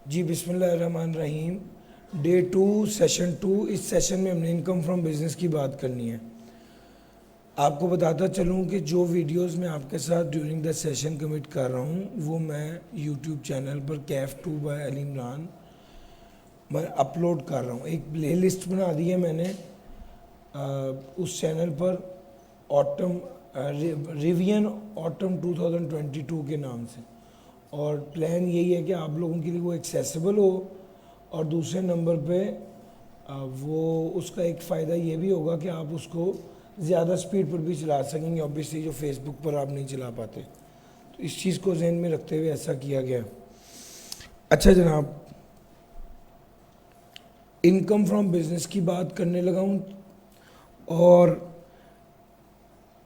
जी बिस्मिल्लाहिर्रहमानिर्रहीम। Day 2 session 2। इस session में हमने इनकम फ्रॉम बिज़नेस की बात करनी है। आपको बताता चलूँ कि जो वीडियोस मैं आपके साथ ड्यूरिंग द सेशन कमिट कर रहा हूँ वो मैं यूट्यूब चैनल पर कैफ 2 बाय अली इमरान मैं अपलोड कर रहा हूँ। एक प्लेलिस्ट बना दी है मैंने उस चैनल पर ऑटम रिवियन ऑटम 2022 के नाम से। और प्लान यही है कि आप लोगों के लिए वो एक्सेसिबल हो, और दूसरे नंबर पे वो उसका एक फ़ायदा ये भी होगा कि आप उसको ज़्यादा स्पीड पर भी चला सकेंगे, ऑब्वियसली जो फेसबुक पर आप नहीं चला पाते। तो इस चीज़ को जहन में रखते हुए ऐसा किया गया। अच्छा जनाब, इनकम फ्रॉम बिजनेस की बात करने लगा हूँ और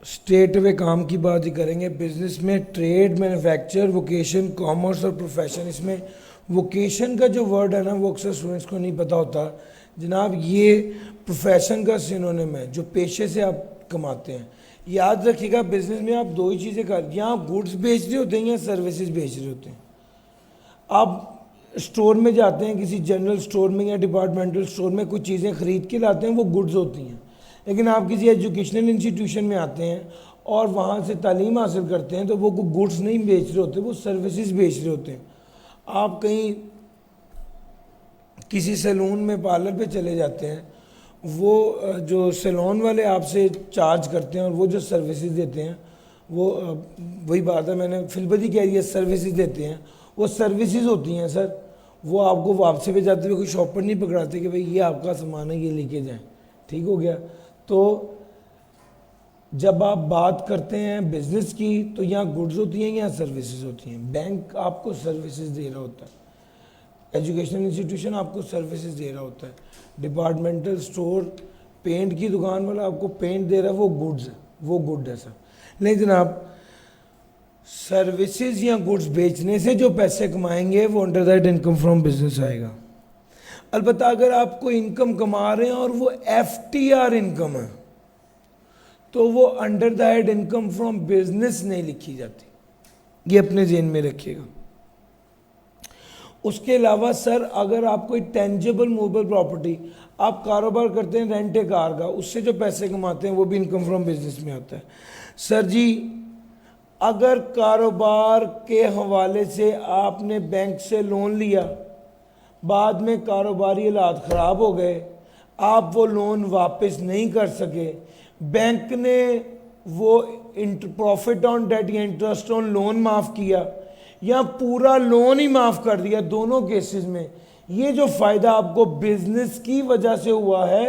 स्टेट वे काम की बात ही करेंगे। बिजनेस में ट्रेड, मैन्युफैक्चर, वोकेशन, कॉमर्स और प्रोफेशन। इसमें वोकेशन का जो वर्ड है ना वो अक्सर स्टूडेंट्स को नहीं पता होता। जनाब ये प्रोफेशन का सिनोनिम है, जो पेशे से आप कमाते हैं। याद रखिएगा बिजनेस में आप दो ही चीज़ें कर, या आप गुड्स बेच रहे होते हैं या सर्विसेज बेच रहे होते हैं। आप स्टोर में जाते हैं, किसी जनरल स्टोर में या डिपार्टमेंटल स्टोर में कुछ चीज़ें खरीद के लाते हैं, वो गुड्स होती हैं। लेकिन आप किसी एजुकेशनल इंस्टीट्यूशन में आते हैं और वहाँ से तालीम हासिल करते हैं तो वो गुड्स नहीं बेच रहे होते, वो सर्विसेज बेच रहे होते हैं। आप कहीं किसी सैलून में, पार्लर पे चले जाते हैं, वो जो सैलून वाले आपसे चार्ज करते हैं और वो जो सर्विसेज देते हैं वो वही बात है, मैंने फिलबदी कह रही है, सर्विसेज देते हैं, वो सर्विसेज होती हैं सर। वो आपको वापसी पे जाते हुए कोई शॉपर नहीं पकड़ाते कि भाई ये आपका सामान है, ये लेके जाएं। ठीक हो गया। तो जब आप बात करते हैं बिजनेस की तो यहाँ गुड्स होती हैं, यहाँ सर्विसेज होती हैं। बैंक आपको सर्विसेज दे रहा होता है, एजुकेशनल इंस्टीट्यूशन आपको सर्विसेज दे रहा होता है, डिपार्टमेंटल स्टोर, पेंट की दुकान वाला आपको पेंट दे रहा है, वो गुड्स है, वो गुड है सर। नहीं जनाब, सर्विसेज या गुड्स बेचने से जो पैसे कमाएंगे वो under that income from business आएगा। अलबत्ता अगर आप कोई इनकम कमा रहे हैं और वो FTR इनकम है तो वो under the head income from business नहीं लिखी जाती, ये अपने जेहन में रखिएगा। उसके अलावा सर अगर आप कोई टेंजेबल मूवेबल प्रॉपर्टी, आप कारोबार करते हैं रेंट ए कार का, उससे जो पैसे कमाते हैं वो भी इनकम फ्रॉम बिजनेस में आता है। सर जी अगर कारोबार के हवाले से आपने बैंक से लोन लिया, बाद में कारोबारी हालात ख़राब हो गए, आप वो लोन वापस नहीं कर सके, बैंक ने वो प्रॉफिट ऑन डेट या इंटरेस्ट ऑन लोन माफ़ किया या पूरा लोन ही माफ़ कर दिया, दोनों केसेस में ये जो फ़ायदा आपको बिजनेस की वजह से हुआ है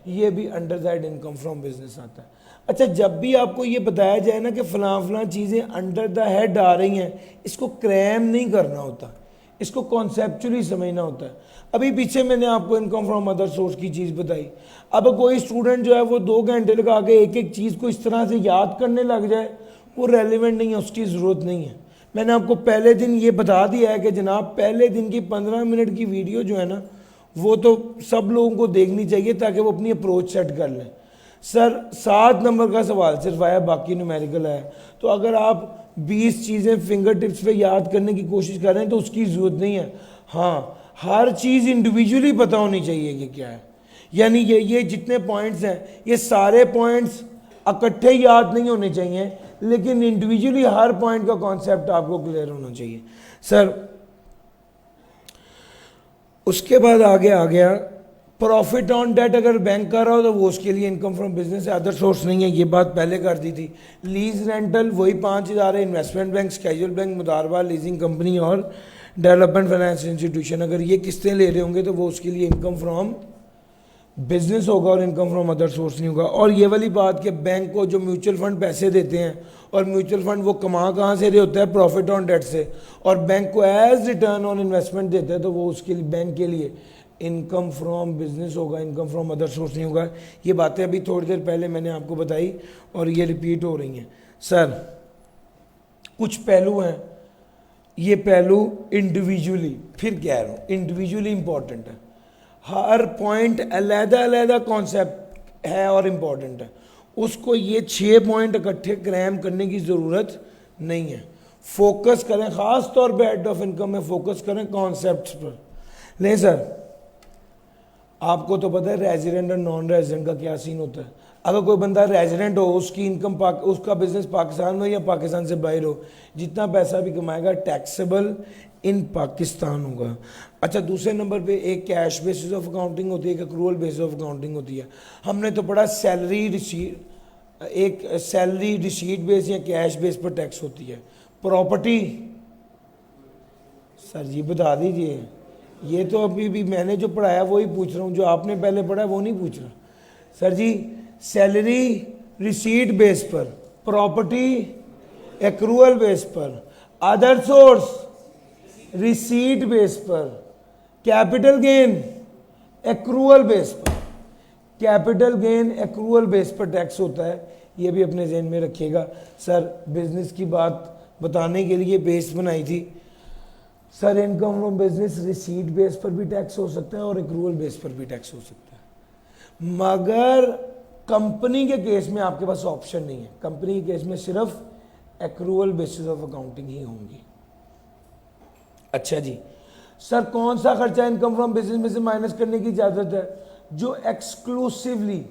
ये भी under that income from business आता है। अच्छा, जब भी आपको ये बताया जाए ना कि फ़लाँ चीज़ें अंडर द हेड आ रही हैं, इसको क्रैम नहीं करना होता, इसको कॉन्सेप्चुअली समझना होता है। अभी पीछे मैंने आपको इनकम फ्रॉम अदर सोर्स की चीज़ बताई। अब कोई स्टूडेंट जो है वो 2 घंटे लगा के एक एक चीज़ को इस तरह से याद करने लग जाए, वो रेलिवेंट नहीं है, उसकी ज़रूरत नहीं है। मैंने आपको पहले दिन ये बता दिया है कि जनाब पहले दिन की 15 मिनट की वीडियो जो है ना वो तो सब लोगों को देखनी चाहिए ताकि वो अपनी अप्रोच सेट कर लें। सर 7 नंबर का सवाल सिर्फ आया, बाकी न्यूमेरिकल है। तो अगर आप 20 चीज़ें फिंगर टिप्स पे याद करने की कोशिश कर रहे हैं तो उसकी ज़रूरत नहीं है। हाँ, हर चीज़ इंडिविजुअली पता होनी चाहिए कि क्या है। यानी ये जितने पॉइंट्स हैं ये सारे पॉइंट्स इकट्ठे याद नहीं होने चाहिए, लेकिन इंडिविजुअली हर पॉइंट का कॉन्सेप्ट आपको क्लियर होना चाहिए सर। उसके बाद आगे आ गया प्रॉफिट ऑन डेट। अगर बैंक कर रहा हो तो वो उसके लिए इनकम फ्रॉम बिजनेस है, अदर सोर्स नहीं है, ये बात पहले कर दी थी। लीज रेंटल वही 5 इदारे, इन्वेस्टमेंट बैंक, कैजुअल बैंक, मुदारबा, लीजिंग कंपनी और डेवलपमेंट फाइनेंस इंस्टीट्यूशन, अगर ये किस्तें ले रहे होंगे तो वो उसके लिए इनकम फ्रॉम बिजनेस होगा और इनकम फ्रॉम अदर सोर्स नहीं होगा। और ये वाली बात कि बैंक को जो म्यूचुअल फंड पैसे देते हैं और म्यूचुअल फंड वो कमा कहाँ से रहे होता है, प्रॉफिट ऑन डेट से, और बैंक को एज रिटर्न ऑन इन्वेस्टमेंट देता है, तो वो उसके लिए बैंक के लिए इनकम फ्रॉम बिजनेस होगा, इनकम फ्रॉम अदर सोर्स नहीं होगा। ये बातें अभी थोड़ी देर पहले मैंने आपको बताई और ये रिपीट हो रही हैं। सर कुछ पहलू हैं, ये पहलू इंडिविजुअली, फिर कह रहा हूँ इंडिविजुअली इंपॉर्टेंट है। हर पॉइंट अलहदा अलहदा कॉन्सेप्ट है और इम्पॉर्टेंट है, उसको ये 6 पॉइंट इकट्ठे क्रैम करने की ज़रूरत नहीं है। फोकस करें, खास तौर पे हेड ऑफ इनकम में फोकस करें कॉन्सेप्ट्स पर। नहीं सर, आपको तो पता है रेजिडेंट और नॉन रेजिडेंट का क्या सीन होता है। अगर कोई बंदा रेजिडेंट हो, उसकी इनकम उसका बिजनेस पाकिस्तान में या पाकिस्तान से बाहर हो, जितना पैसा भी कमाएगा टैक्सेबल इन पाकिस्तान होगा। अच्छा, दूसरे नंबर पे एक कैश बेसिस ऑफ अकाउंटिंग होती है, एक एक्रूअल बेसिस ऑफ अकाउंटिंग होती है। हमने तो पढ़ा सैलरी रिसीट, एक सैलरी रिसीट बेस या कैश बेस पर टैक्स होती है। प्रॉपर्टी सर जी बता दीजिए, ये तो अभी भी मैंने जो पढ़ाया वही पूछ रहा हूँ, जो आपने पहले पढ़ा वो नहीं पूछ रहा। सर जी सैलरी रिसीट बेस पर, प्रॉपर्टी एक्रूअल बेस पर, अदर सोर्स रिसीट बेस पर, कैपिटल गेन एक्रूअल बेस पर। कैपिटल गेन एक्रूअल बेस पर टैक्स होता है, ये भी अपने जहन में रखिएगा। सर बिजनेस की बात बताने के लिए बेस बनाई थी। Sir income from business receipt base पर भी टैक्स हो सकता है और एक्रूअल बेस पर भी टैक्स हो सकता है, मगर कंपनी के केस में आपके पास ऑप्शन नहीं है। कंपनी के केस में सिर्फ एक्रूअल बेसिस ऑफ अकाउंटिंग ही होंगी। अच्छा जी, सर कौन सा खर्चा इनकम फ्रॉम बिजनेस में से माइनस करने की इजाजत है? जो एक्सक्लूसिवली,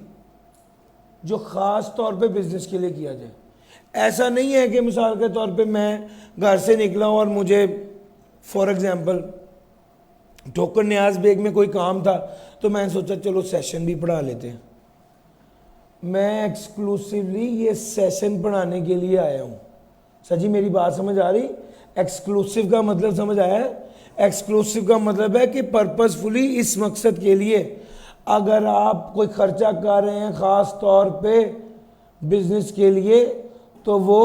जो खास तौर पे बिजनेस के लिए किया जाए। ऐसा नहीं है कि मिसाल के तौर पे मैं घर से निकला हूं और मुझे फॉर एग्जांपल ठोकर न्याज बेग में कोई काम था, तो मैंने सोचा चलो सेशन भी पढ़ा लेते हैं। मैं एक्सक्लूसिवली ये सेशन पढ़ाने के लिए आया हूँ। सर जी मेरी बात समझ आ रही? एक्सक्लूसिव का मतलब समझ आया है? एक्सक्लूसिव का मतलब है कि पर्पसफुली इस मकसद के लिए अगर आप कोई खर्चा कर रहे हैं खास तौर पे बिजनेस के लिए, तो वो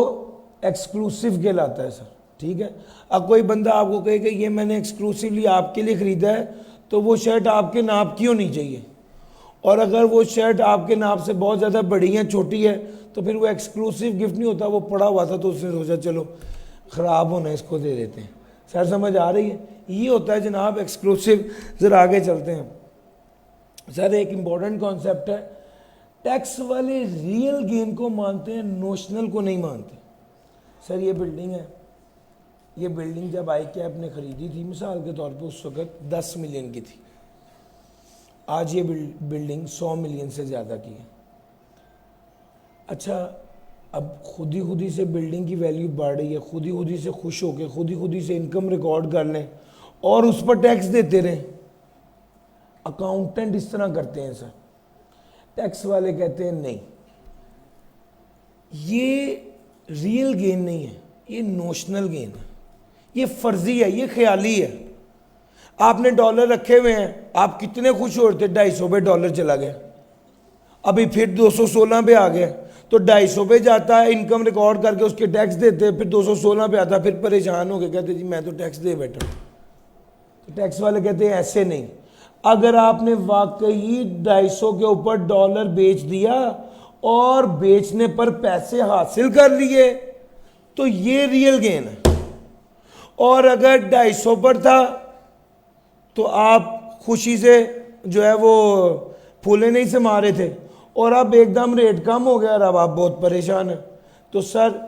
एक्सक्लूसिव कहलाता है सर। ठीक है, अब कोई बंदा आपको कहे कि ये मैंने एक्सक्लूसिवली आपके लिए खरीदा है, तो वो शर्ट आपके नाप की होनी चाहिए, और अगर वो शर्ट आपके नाप से बहुत ज़्यादा बड़ी है छोटी है, तो फिर वो एक्सक्लूसिव गिफ्ट नहीं होता। वो पड़ा हुआ था तो उसने सोचा चलो ख़राब होना इसको दे देते हैं। सर समझ आ रही है? ये होता है जनाब एक्सक्लूसिव। ज़रा आगे चलते हैं। सर एक इम्पॉर्टेंट कॉन्सेप्ट है, टैक्स वाले रियल गेन को मानते हैं, नोशनल को नहीं मानते। सर ये बिल्डिंग है, ये बिल्डिंग जब आई कैप ने खरीदी थी मिसाल के तौर पे उस वक्त 10 मिलियन की थी, आज ये बिल्डिंग 100 मिलियन से ज़्यादा की है। अच्छा, अब खुद ही से बिल्डिंग की वैल्यू बढ़ रही है, खुद ही से खुश होकर खुद ही से इनकम रिकॉर्ड कर लें और उस पर टैक्स देते रहें। अकाउंटेंट इस तरह करते हैं सर, टैक्स वाले कहते हैं नहीं, ये रियल गेन नहीं है, ये नोशनल गेन है, ये फर्जी है, ये ख्याली है। आपने डॉलर रखे हुए हैं, आप कितने खुश हो रहे थे, 250 पे डॉलर चला गया, अभी फिर 216 पे आ गया, तो 250 पे जाता है, इनकम रिकॉर्ड करके उसके टैक्स देते हैं, फिर 216 पे आता है, फिर परेशान हो गए, कहते जी मैं तो टैक्स दे बैठा हूँ। तो टैक्स वाले कहते हैं ऐसे नहीं, अगर आपने वाकई 250 के ऊपर डॉलर बेच दिया और बेचने पर पैसे हासिल कर लिए तो ये रियल गेन है, और अगर 250 पर था तो आप खुशी से जो है वो फूले नहीं समा रहे थे, और अब एकदम रेट कम हो गया और अब आप बहुत परेशान हैं। तो सर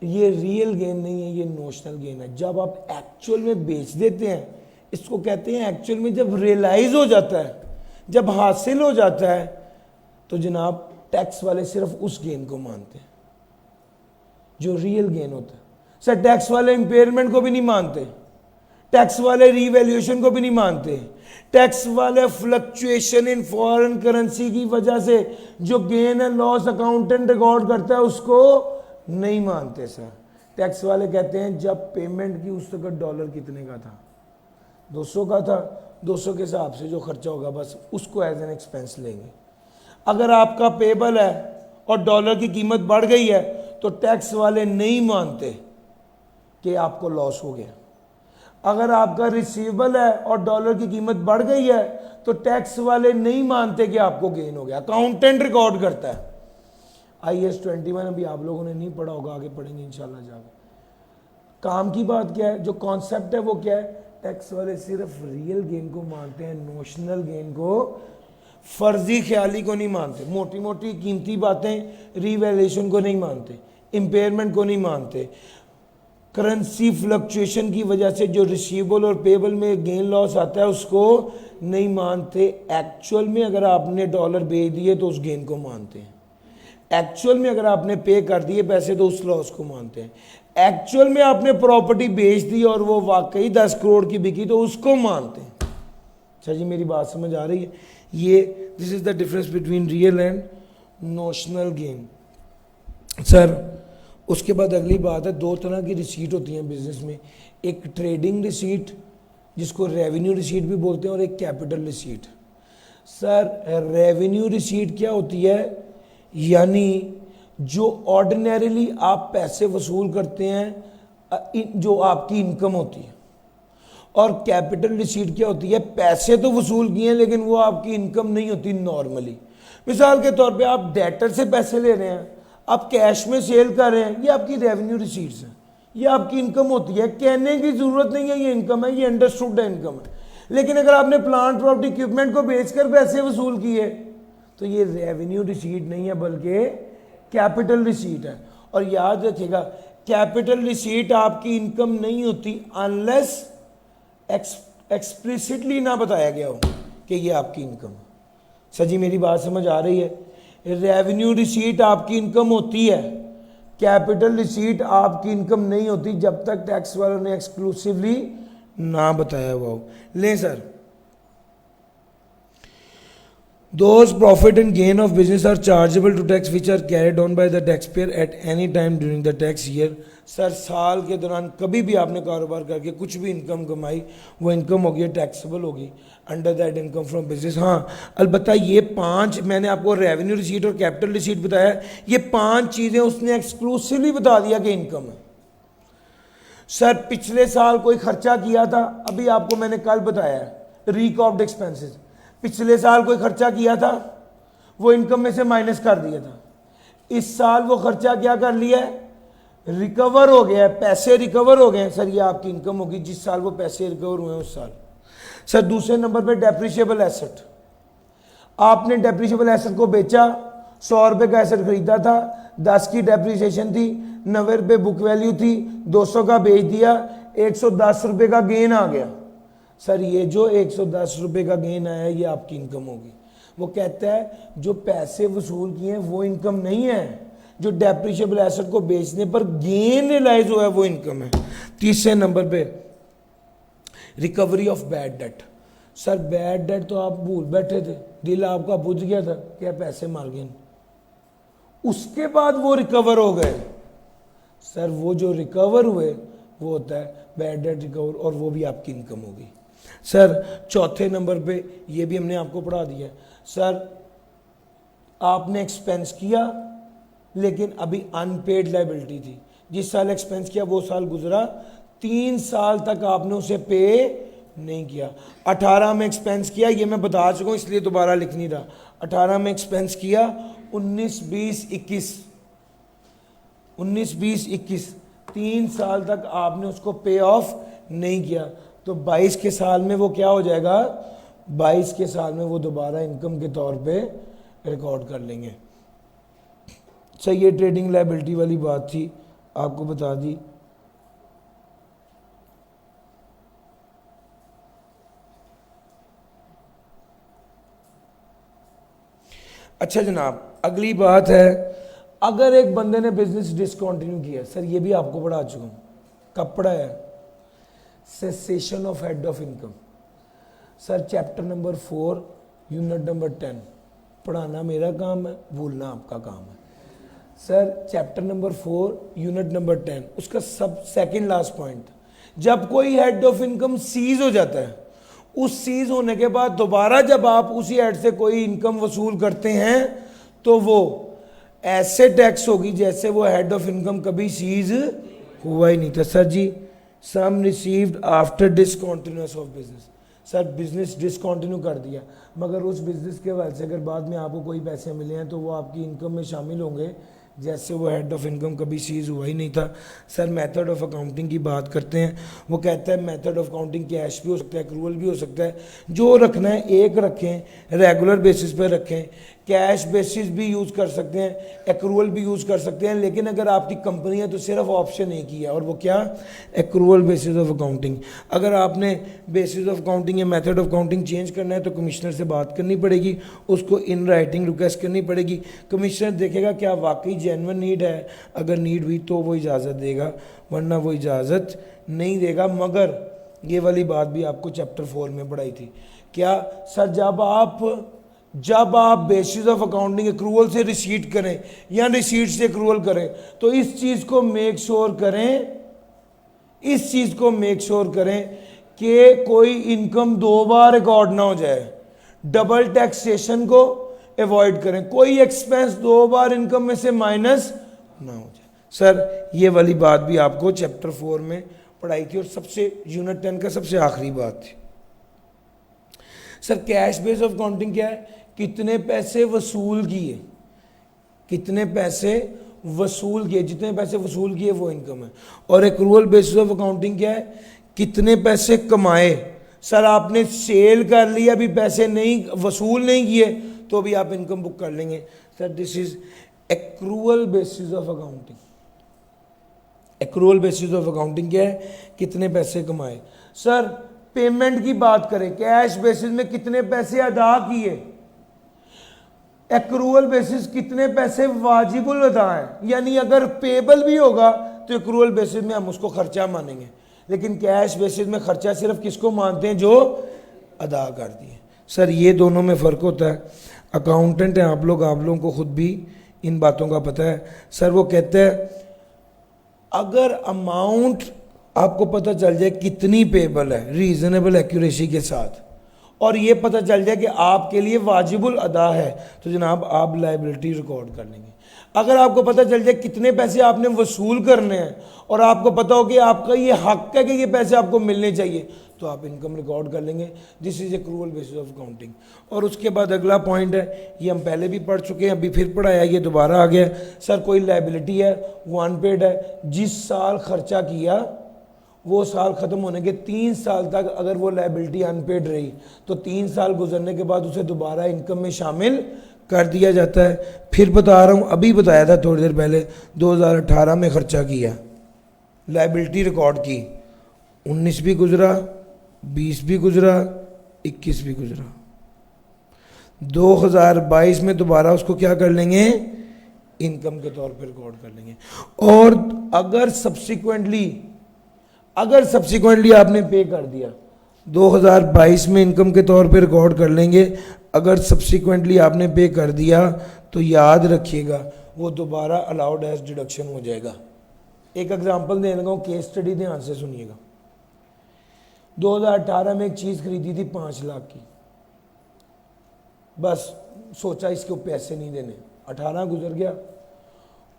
ये रियल गेन नहीं है, ये नोशनल गेन है। जब आप एक्चुअल में बेच देते हैं, इसको कहते हैं एक्चुअल में जब रियलाइज हो जाता है, जब हासिल हो जाता है, तो जनाब टैक्स वाले सिर्फ उस गेन को मानते हैं जो रियल गेन होता है। सर टैक्स वाले इंपेयरमेंट को भी नहीं मानते, टैक्स वाले रीवैल्यूएशन को भी नहीं मानते, टैक्स वाले फ्लक्चुएशन इन फॉरेन करेंसी की वजह से जो gain and loss accountant record करता है उसको नहीं मानते। सर टैक्स वाले कहते हैं जब पेमेंट की उस वक्त डॉलर कितने का था, 200 का था, 200 के हिसाब से जो खर्चा होगा बस उसको एज एन एक्सपेंस लेंगे। अगर आपका पेबल है और डॉलर की कीमत बढ़ गई है तो टैक्स वाले नहीं मानते कि आपको लॉस हो गया। अगर आपका रिसीवेबल है और डॉलर की कीमत बढ़ गई है तो टैक्स वाले नहीं मानते कि आपको गेन हो गया, अकाउंटेंट रिकॉर्ड करता है। IAS 21 अभी आप लोगों ने नहीं पढ़ा होगा, आगे पढ़ेंगे इंशाल्लाह जाके। काम की बात क्या है, जो कॉन्सेप्ट है वो क्या है, टैक्स वाले सिर्फ रियल गेन को मानते हैं, नोशनल गेन को, फर्जी ख्याली को नहीं मानते। मोटी मोटी कीमती बातें, रीवैल्यूएशन को नहीं मानते, इंपेयरमेंट को नहीं मानते, करेंसी फ्लक्चुएशन की वजह से जो रिसीवेबल और पेबल में गेन लॉस आता है उसको नहीं मानते। एक्चुअल में अगर आपने डॉलर बेच दिए तो उस गेन को मानते हैं। एक्चुअल में अगर आपने पे कर दिए पैसे तो उस लॉस को मानते हैं। एक्चुअल में आपने प्रॉपर्टी बेच दी और वो वाकई 10 करोड़ की बिकी तो उसको मानते हैं। अच्छा जी, मेरी बात समझ आ रही है? ये this is the difference between real and notional gain. Sir उसके बाद अगली बात है, दो तरह की रिसीट होती हैं बिजनेस में, एक ट्रेडिंग रिसीट जिसको रेवेन्यू रिसीट भी बोलते हैं और एक capital receipt. Sir revenue receipt क्या होती है? यानी जो ऑर्डिनरीली आप पैसे वसूल करते हैं, जो आपकी इनकम होती है। और कैपिटल रिसीट क्या होती है? पैसे तो वसूल किए हैं लेकिन वो आपकी इनकम नहीं होती नॉर्मली। मिसाल के तौर पे आप डेटर से पैसे ले रहे हैं, आप कैश में सेल कर रहे हैं, ये आपकी रेवेन्यू रिसीट्स हैं, ये आपकी इनकम होती है। कहने की जरूरत नहीं है ये इनकम है, ये अंडरस्टूड है इनकम है। लेकिन अगर आपने प्लांट प्रॉपर्टी इक्विपमेंट को बेचकर पैसे वसूल किए तो ये रेवेन्यू रिसीट नहीं है बल्कि कैपिटल रिसीट है। और याद रखिएगा, कैपिटल रिसीट आपकी इनकम नहीं होती अनलेस एक्सप्लिसिटली ना बताया गया हो कि ये आपकी इनकम है। सर जी मेरी बात समझ आ रही है? रेवेन्यू रिसीट आपकी इनकम होती है, कैपिटल रिसीट आपकी इनकम नहीं होती जब तक टैक्स वालों ने एक्सक्लूसिवली ना बताया हुआ हो। ले sir, those profit and gain of business are chargeable to tax which are carried on by the taxpayer at any time during the tax year। Sir साल के दौरान कभी भी आपने कारोबार करके कुछ भी इनकम कमाई, वो इनकम होगी टैक्सेबल होगी under that income from business. हाँ अलबत्ता ये 5 मैंने आपको रेवेन्यू रिसीट और कैपिटल रिसीट बताया, ये 5 चीज़ें उसने एक्सक्लूसिवली बता दिया कि इनकम है। सर पिछले साल कोई खर्चा किया था, अभी आपको मैंने कल बताया रिकॉर्ड एक्सपेंसेस, पिछले साल कोई खर्चा किया था वो इनकम में से माइनस कर दिया था। इस साल वो खर्चा क्या कर लिया है? रिकवर हो गया है, पैसे रिकवर हो गए हैं। सर ये आपकी इनकम होगी जिस साल वो पैसे रिकवर हुए हैं उस साल। सर दूसरे नंबर पे डेप्रिशिएबल एसेट, आपने डेप्रिशिएबल एसेट को बेचा, 100 रुपये का एसेट खरीदा था, 10 की डेप्रिसिएशन थी, 90 रुपये बुक वैल्यू थी, 200 का बेच दिया, 110 रुपये का गेन आ गया। सर ये जो 110 रुपये का गेन आया ये आपकी इनकम होगी। वो कहता है जो पैसे वसूल किए हैं वो इनकम नहीं है, जो डेप्रिशिएबल एसेट को बेचने पर गेन रियलाइज हुआ है वो इनकम है। तीसरे नंबर पे recovery of bad debt. Sir bad debt तो आप भूल बैठे थे, दिल आपका बुझ गया था, क्या पैसे मार गए, उसके बाद वो रिकवर हो गए। सर वो जो रिकवर हुए वो होता है बैड डेट रिकवर, और वो भी आपकी इनकम होगी। सर चौथे नंबर पे ये भी हमने आपको पढ़ा दिया। सर आपने एक्सपेंस किया लेकिन अभी अनपेड लायबिलिटी थी, जिस साल एक्सपेंस किया वो साल गुजरा, 3 साल तक आपने उसे पे नहीं किया। 18 में एक्सपेंस किया, ये मैं बता चुका हूँ इसलिए दोबारा लिख नहीं रहा। 18 में एक्सपेंस किया, 19, 20, 21 3 साल तक आपने उसको पे ऑफ नहीं किया, तो 22 के साल में वो क्या हो जाएगा? 22 के साल में वो दोबारा इनकम के तौर पे रिकॉर्ड कर लेंगे। अच्छा ये ट्रेडिंग लायबिलिटी वाली बात थी, आपको बता दी। अच्छा जनाब अगली बात है, अगर एक बंदे ने बिजनेस डिसकंटिन्यू किया, सर ये भी आपको पढ़ा चुका हूँ, कब पढ़ा है? Cessation of head of income. Sir chapter number 4 unit number 10 पढ़ाना मेरा काम है, भूलना आपका काम है। Sir chapter number 4 unit number 10 उसका सब सेकंड लास्ट पॉइंट, जब कोई हेड ऑफ इनकम सीज हो जाता है, उस सीज होने के बाद दोबारा जब आप उसी हेड से कोई इनकम वसूल करते हैं तो वो ऐसे टैक्स होगी जैसे वो हेड ऑफ इनकम कभी सीज हुआ ही नहीं था। Sir ji sum received after discontinuous of business. Sir business discontinue कर दिया मगर उस बिजनेस के वजह से अगर बाद में आपको कोई पैसे मिले हैं तो वो आपकी इनकम में शामिल होंगे जैसे वो हेड ऑफ इनकम कभी सीज हुआ ही नहीं था। सर मेथड ऑफ अकाउंटिंग की बात करते हैं, वो कहता है मेथड ऑफ अकाउंटिंग कैश भी हो सकता है, एक्रूवल भी हो सकता है, जो रखना है एक रखें, रेगुलर बेसिस पे रखें, कैश बेसिस भी यूज़ कर सकते हैं, एक्रूवल भी यूज़ कर सकते हैं, लेकिन अगर आपकी कंपनी है तो सिर्फ ऑप्शन एक ही है, और वो क्या, एक्रूवल बेसिस ऑफ अकाउंटिंग। अगर आपने बेसिस ऑफ अकाउंटिंग या मेथड ऑफ अकाउंटिंग चेंज करना है तो कमिश्नर से बात करनी पड़ेगी, उसको इन राइटिंग रिक्वेस्ट करनी पड़ेगी। कमिश्नर देखेगा क्या वाकई जेन्युइन नीड है, अगर नीड हुई तो वो इजाज़त देगा, वरना वो इजाज़त नहीं देगा। मगर ये वाली बात भी आपको चैप्टर 4 में पढ़ाई थी क्या सर, जब आप बेसिस ऑफ अकाउंटिंग एक्रूवल से रिसीट करें या रिसीट से एक्रूवल करें तो इस चीज़ को मेक श्योर करें कि कोई इनकम दो बार रिकॉर्ड ना हो जाए, डबल टैक्सेशन को अवॉइड करें, कोई एक्सपेंस दो बार इनकम में से माइनस ना हो जाए। सर ये वाली बात भी आपको चैप्टर 4 में पढ़ाई थी, और सबसे यूनिट 10 का सबसे आखिरी बात थी। Sir cash base of accounting क्या है, कितने पैसे वसूल किए, जितने पैसे वसूल किए वो इनकम है। और एक्रूवल बेसिस ऑफ अकाउंटिंग क्या है, कितने पैसे कमाए। सर आपने सेल कर लिया, अभी पैसे नहीं वसूल नहीं किए तो भी आप इनकम बुक कर लेंगे। Sir this is accrual basis of accounting. Accrual basis of accounting क्या है, कितने पैसे कमाए। सर पेमेंट की बात करें, कैश बेसिस में कितने पैसे अदा किए, एक्रूवल बेसिस कितने पैसे वाजिबुल अदा है, यानी अगर पेबल भी होगा तो एक्रूवल बेसिस में हम उसको खर्चा मानेंगे, लेकिन कैश बेसिस में खर्चा सिर्फ किसको मानते हैं, जो अदा कर दिए। सर ये दोनों में फ़र्क होता है। अकाउंटेंट हैं आप लोगों को खुद भी इन बातों का पता है। सर वो कहते हैं अगर अमाउंट आपको पता चल जाए कितनी पेबल है रीजनेबल एक्यूरेसी के साथ, और ये पता चल जाए कि आपके लिए वाजिबुल अदा है, तो जनाब आप लायबिलिटी रिकॉर्ड कर लेंगे। अगर आपको पता चल जाए कितने पैसे आपने वसूल करने हैं और आपको पता हो कि आपका ये हक है कि ये पैसे आपको मिलने चाहिए, तो आप इनकम रिकॉर्ड कर लेंगे। This is accrual basis of accounting. और उसके बाद अगला पॉइंट है, ये हम पहले भी पढ़ चुके हैं, अभी फिर पढ़ाया, ये दोबारा आ गया। सर कोई लायबिलिटी है, वो अनपेड है, जिस साल खर्चा किया वो साल ख़त्म होने के 3 साल तक अगर वो लायबिलिटी अनपेड रही तो 3 साल गुजरने के बाद उसे दोबारा इनकम में शामिल कर दिया जाता है। फिर बता रहा हूँ, अभी बताया था थोड़ी देर पहले, 2018 में खर्चा किया, लायबिलिटी रिकॉर्ड की, 19 भी गुजरा, 20 भी गुजरा, 21 भी गुजरा, 2022 में दोबारा उसको क्या कर लेंगे, इनकम के तौर पर रिकॉर्ड कर लेंगे। और अगर सब्सिक्वेंटली आपने पे कर दिया, 2022 में इनकम के तौर पे रिकॉर्ड कर लेंगे। अगर सब्सिक्वेंटली आपने पे कर दिया तो याद रखिएगा वो दोबारा अलाउड एज डिडक्शन हो जाएगा। एक एग्जांपल देने लगा हूँ, केस स्टडी ध्यान से सुनिएगा। 2018 में एक चीज़ खरीदी थी 5 लाख की, बस सोचा इसको पैसे नहीं देने, 18 गुजर गया,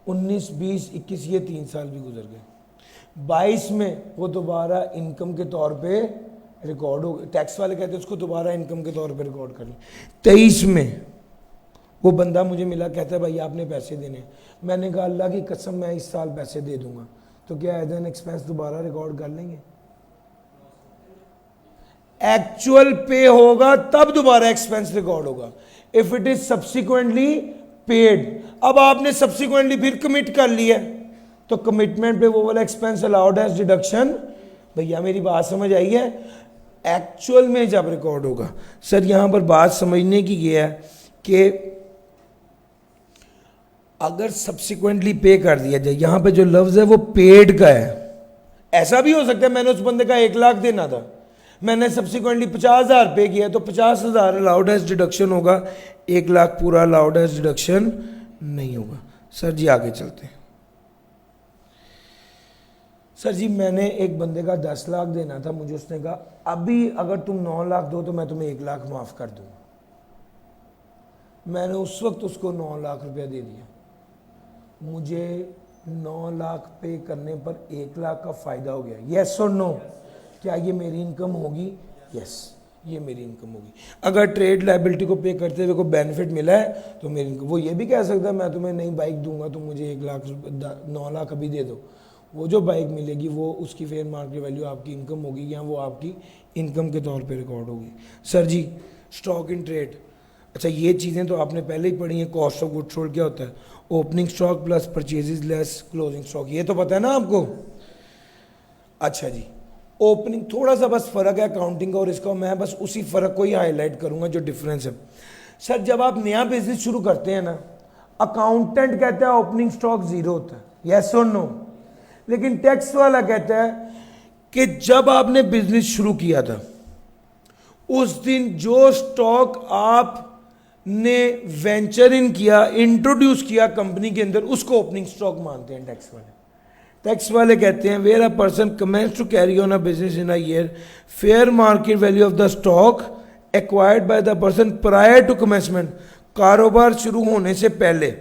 19, 20, 21 ये 3 साल भी गुजर गए। 22 में वो दोबारा इनकम के तौर पे रिकॉर्ड हो, टैक्स वाले कहते हैं उसको दोबारा इनकम के तौर पे रिकॉर्ड कर लें। 23 में वो बंदा मुझे मिला, कहता है भाई आपने पैसे देने। मैंने कहा अल्लाह की कसम मैं इस साल पैसे दे दूंगा, तो क्या एज एन एक्सपेंस दोबारा रिकॉर्ड कर लेंगे? एक्चुअल पे होगा तब दोबारा एक्सपेंस रिकॉर्ड होगा, if it is subsequently paid. अब आपने सब्सिक्वेंटली फिर कमिट कर लिया तो कमिटमेंट पे वो वाला एक्सपेंस अलाउड एज डिडक्शन। भैया मेरी बात समझ आई है? एक्चुअल में जब रिकॉर्ड होगा। सर यहां पर बात समझने की ये है कि अगर सब्सिक्वेंटली पे कर दिया जाए, यहां पे जो लफ्ज है वो पेड का है। ऐसा भी हो सकता है मैंने उस बंदे का 1 लाख देना था, मैंने सब्सिक्वेंटली 50,000 पे किया तो 50,000 अलाउड एज डिडक्शन होगा, 1 लाख पूरा अलाउड एज डिडक्शन नहीं होगा। सर जी आगे चलते हैं। सर जी मैंने एक बंदे का 10 लाख देना था, मुझे उसने कहा अभी अगर तुम 9 लाख दो तो मैं तुम्हें 1 लाख माफ़ कर दूंगा। मैंने उस वक्त उसको 9 लाख रुपया दे दिया, मुझे 9 लाख पे करने पर 1 लाख का फ़ायदा हो गया। येस और नो? क्या ये मेरी इनकम होगी? यस। ये मेरी इनकम होगी। अगर ट्रेड लायबिलिटी को पे करते हुए कोई बेनिफिट मिला है तो मेरी इनकम, वो ये भी कह सकता है मैं तुम्हें नई बाइक दूंगा तो मुझे 1 लाख 9 लाख अभी दे दो, वो जो बाइक मिलेगी वो उसकी फेयर मार्केट वैल्यू आपकी इनकम होगी या वो आपकी इनकम के तौर पे रिकॉर्ड होगी। Sir ji stock in trade, अच्छा ये चीज़ें तो आपने पहले ही पढ़ी हैं। कॉस्ट ऑफ गुड सोल्ड क्या होता है? Opening stock plus purchases less closing stock, ये तो पता है ना आपको। अच्छा जी, ओपनिंग थोड़ा सा बस फ़र्क है अकाउंटिंग का और इसका, मैं बस उसी फ़र्क को ही हाईलाइट करूंगा जो डिफरेंस है। सर जब आप नया बिजनेस शुरू करते हैं ना, अकाउंटेंट कहता है ओपनिंग स्टॉक 0 होता है, यस और नो, लेकिन टैक्स वाला कहता है कि जब आपने बिजनेस शुरू किया था उस दिन जो स्टॉक आपने वेंचर इन किया, इंट्रोड्यूस किया कंपनी के अंदर, उसको ओपनिंग स्टॉक मानते हैं टैक्स वाले। टैक्स वाले कहते हैं where a person commences to carry on a business in a year, fair market value of the stock acquired by the person prior to commencement, कारोबार शुरू होने से पहले,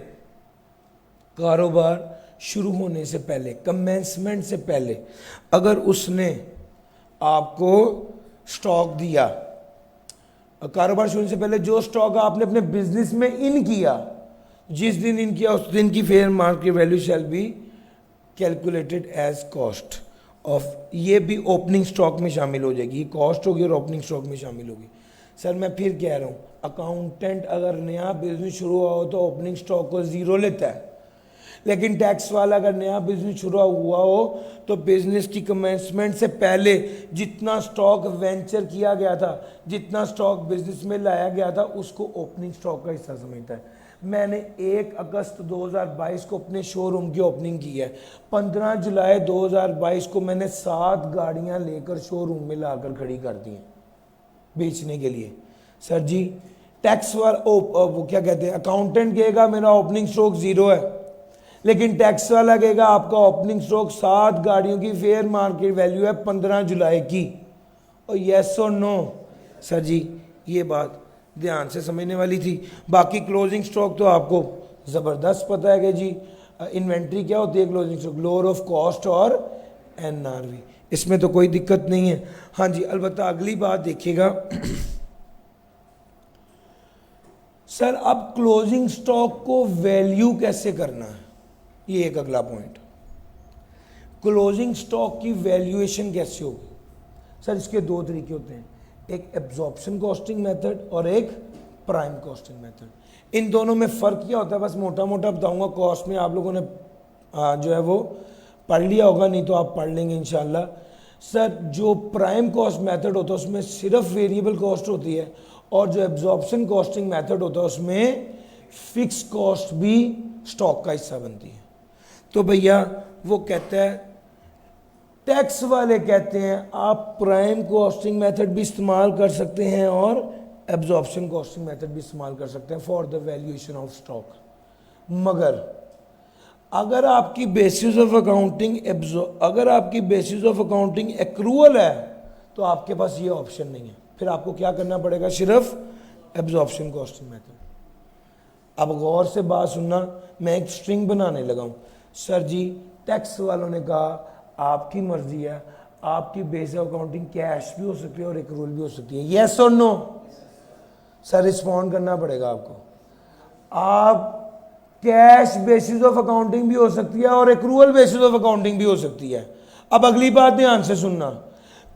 कारोबार शुरू होने से पहले, कमेंसमेंट से पहले अगर उसने आपको स्टॉक दिया, कारोबार शुरू होने से पहले जो स्टॉक आपने अपने बिजनेस में इन किया, जिस दिन इन किया उस दिन की fair market value shall be calculated as cost of, ये भी ओपनिंग स्टॉक में शामिल हो जाएगी, कॉस्ट होगी और ओपनिंग स्टॉक में शामिल होगी। सर मैं फिर कह रहा हूँ, अकाउंटेंट अगर नया बिजनेस शुरू हुआ हो तो ओपनिंग स्टॉक को 0 लेता है, लेकिन टैक्स वाला अगर नया बिजनेस शुरू हुआ हो तो बिजनेस की कमेंसमेंट से पहले जितना स्टॉक वेंचर किया गया था, जितना स्टॉक बिजनेस में लाया गया था, उसको ओपनिंग स्टॉक का हिस्सा समझता है। मैंने 1 अगस्त 2022 को अपने शोरूम की ओपनिंग की है, 15 जुलाई 2022 को मैंने 7 गाड़ियां लेकर शोरूम में लाकर खड़ी कर दी हैं बेचने के लिए। सर जी टैक्स वाला वो क्या कहते हैं, अकाउंटेंट कहेगा मेरा ओपनिंग स्टॉक 0 है, लेकिन टैक्स वाला कहेगा आपका ओपनिंग स्टॉक 7 गाड़ियों की फेयर मार्केट वैल्यू है 15 जुलाई की, और यस और नो। सर जी ये बात ध्यान से समझने वाली थी। बाकी क्लोजिंग स्टॉक तो आपको ज़बरदस्त पता है कि जी इन्वेंट्री क्या होती है, closing stock lower of cost और एनआरवी, इसमें तो कोई दिक्कत नहीं है। हाँ जी अलबत्ता अगली बात देखिएगा सर, अब क्लोजिंग स्टॉक को वैल्यू कैसे करना है, ये एक अगला पॉइंट। क्लोजिंग स्टॉक की वैल्यूएशन कैसे होगी? सर इसके 2 तरीके होते हैं, एक एब्जॉर्प्शन कॉस्टिंग मेथड और एक प्राइम कॉस्टिंग मेथड। इन दोनों में फ़र्क क्या होता है बस मोटा मोटा बताऊंगा, कॉस्ट में आप लोगों ने जो है वो पढ़ लिया होगा, नहीं तो आप पढ़ लेंगे इंशाल्लाह। सर जो प्राइम कॉस्ट मेथड होता है उसमें सिर्फ वेरिएबल कॉस्ट होती है, और जो एब्जॉर्प्शन कॉस्टिंग मेथड होता है उसमें फिक्स कॉस्ट भी स्टॉक का हिस्सा बनती है। तो भैया वो कहता है, टैक्स वाले कहते हैं आप प्राइम कॉस्टिंग मेथड भी इस्तेमाल कर सकते हैं और एब्जॉर्प्शन कॉस्टिंग मेथड भी इस्तेमाल कर सकते हैं for the valuation of stock, मगर अगर आपकी बेसिस ऑफ अकाउंटिंग एक्रूअल है तो आपके पास ये ऑप्शन नहीं है, फिर आपको क्या करना पड़ेगा, सिर्फ एब्जॉर्प्शन कॉस्टिंग मेथड। अब गौर से बात सुनना, मैं एक स्ट्रिंग बनाने लगा हूँ। सर जी टैक्स वालों ने कहा आपकी मर्जी है, आपकी बेस ऑफ अकाउंटिंग कैश भी हो सकती है और एक्रूअल भी हो सकती है, यस और नो? सर रिस्पॉन्ड करना पड़ेगा आपको। आप कैश बेसिस ऑफ अकाउंटिंग भी हो सकती है और एक्रूअल बेसिस ऑफ अकाउंटिंग भी हो सकती है। अब अगली बात ध्यान से सुनना,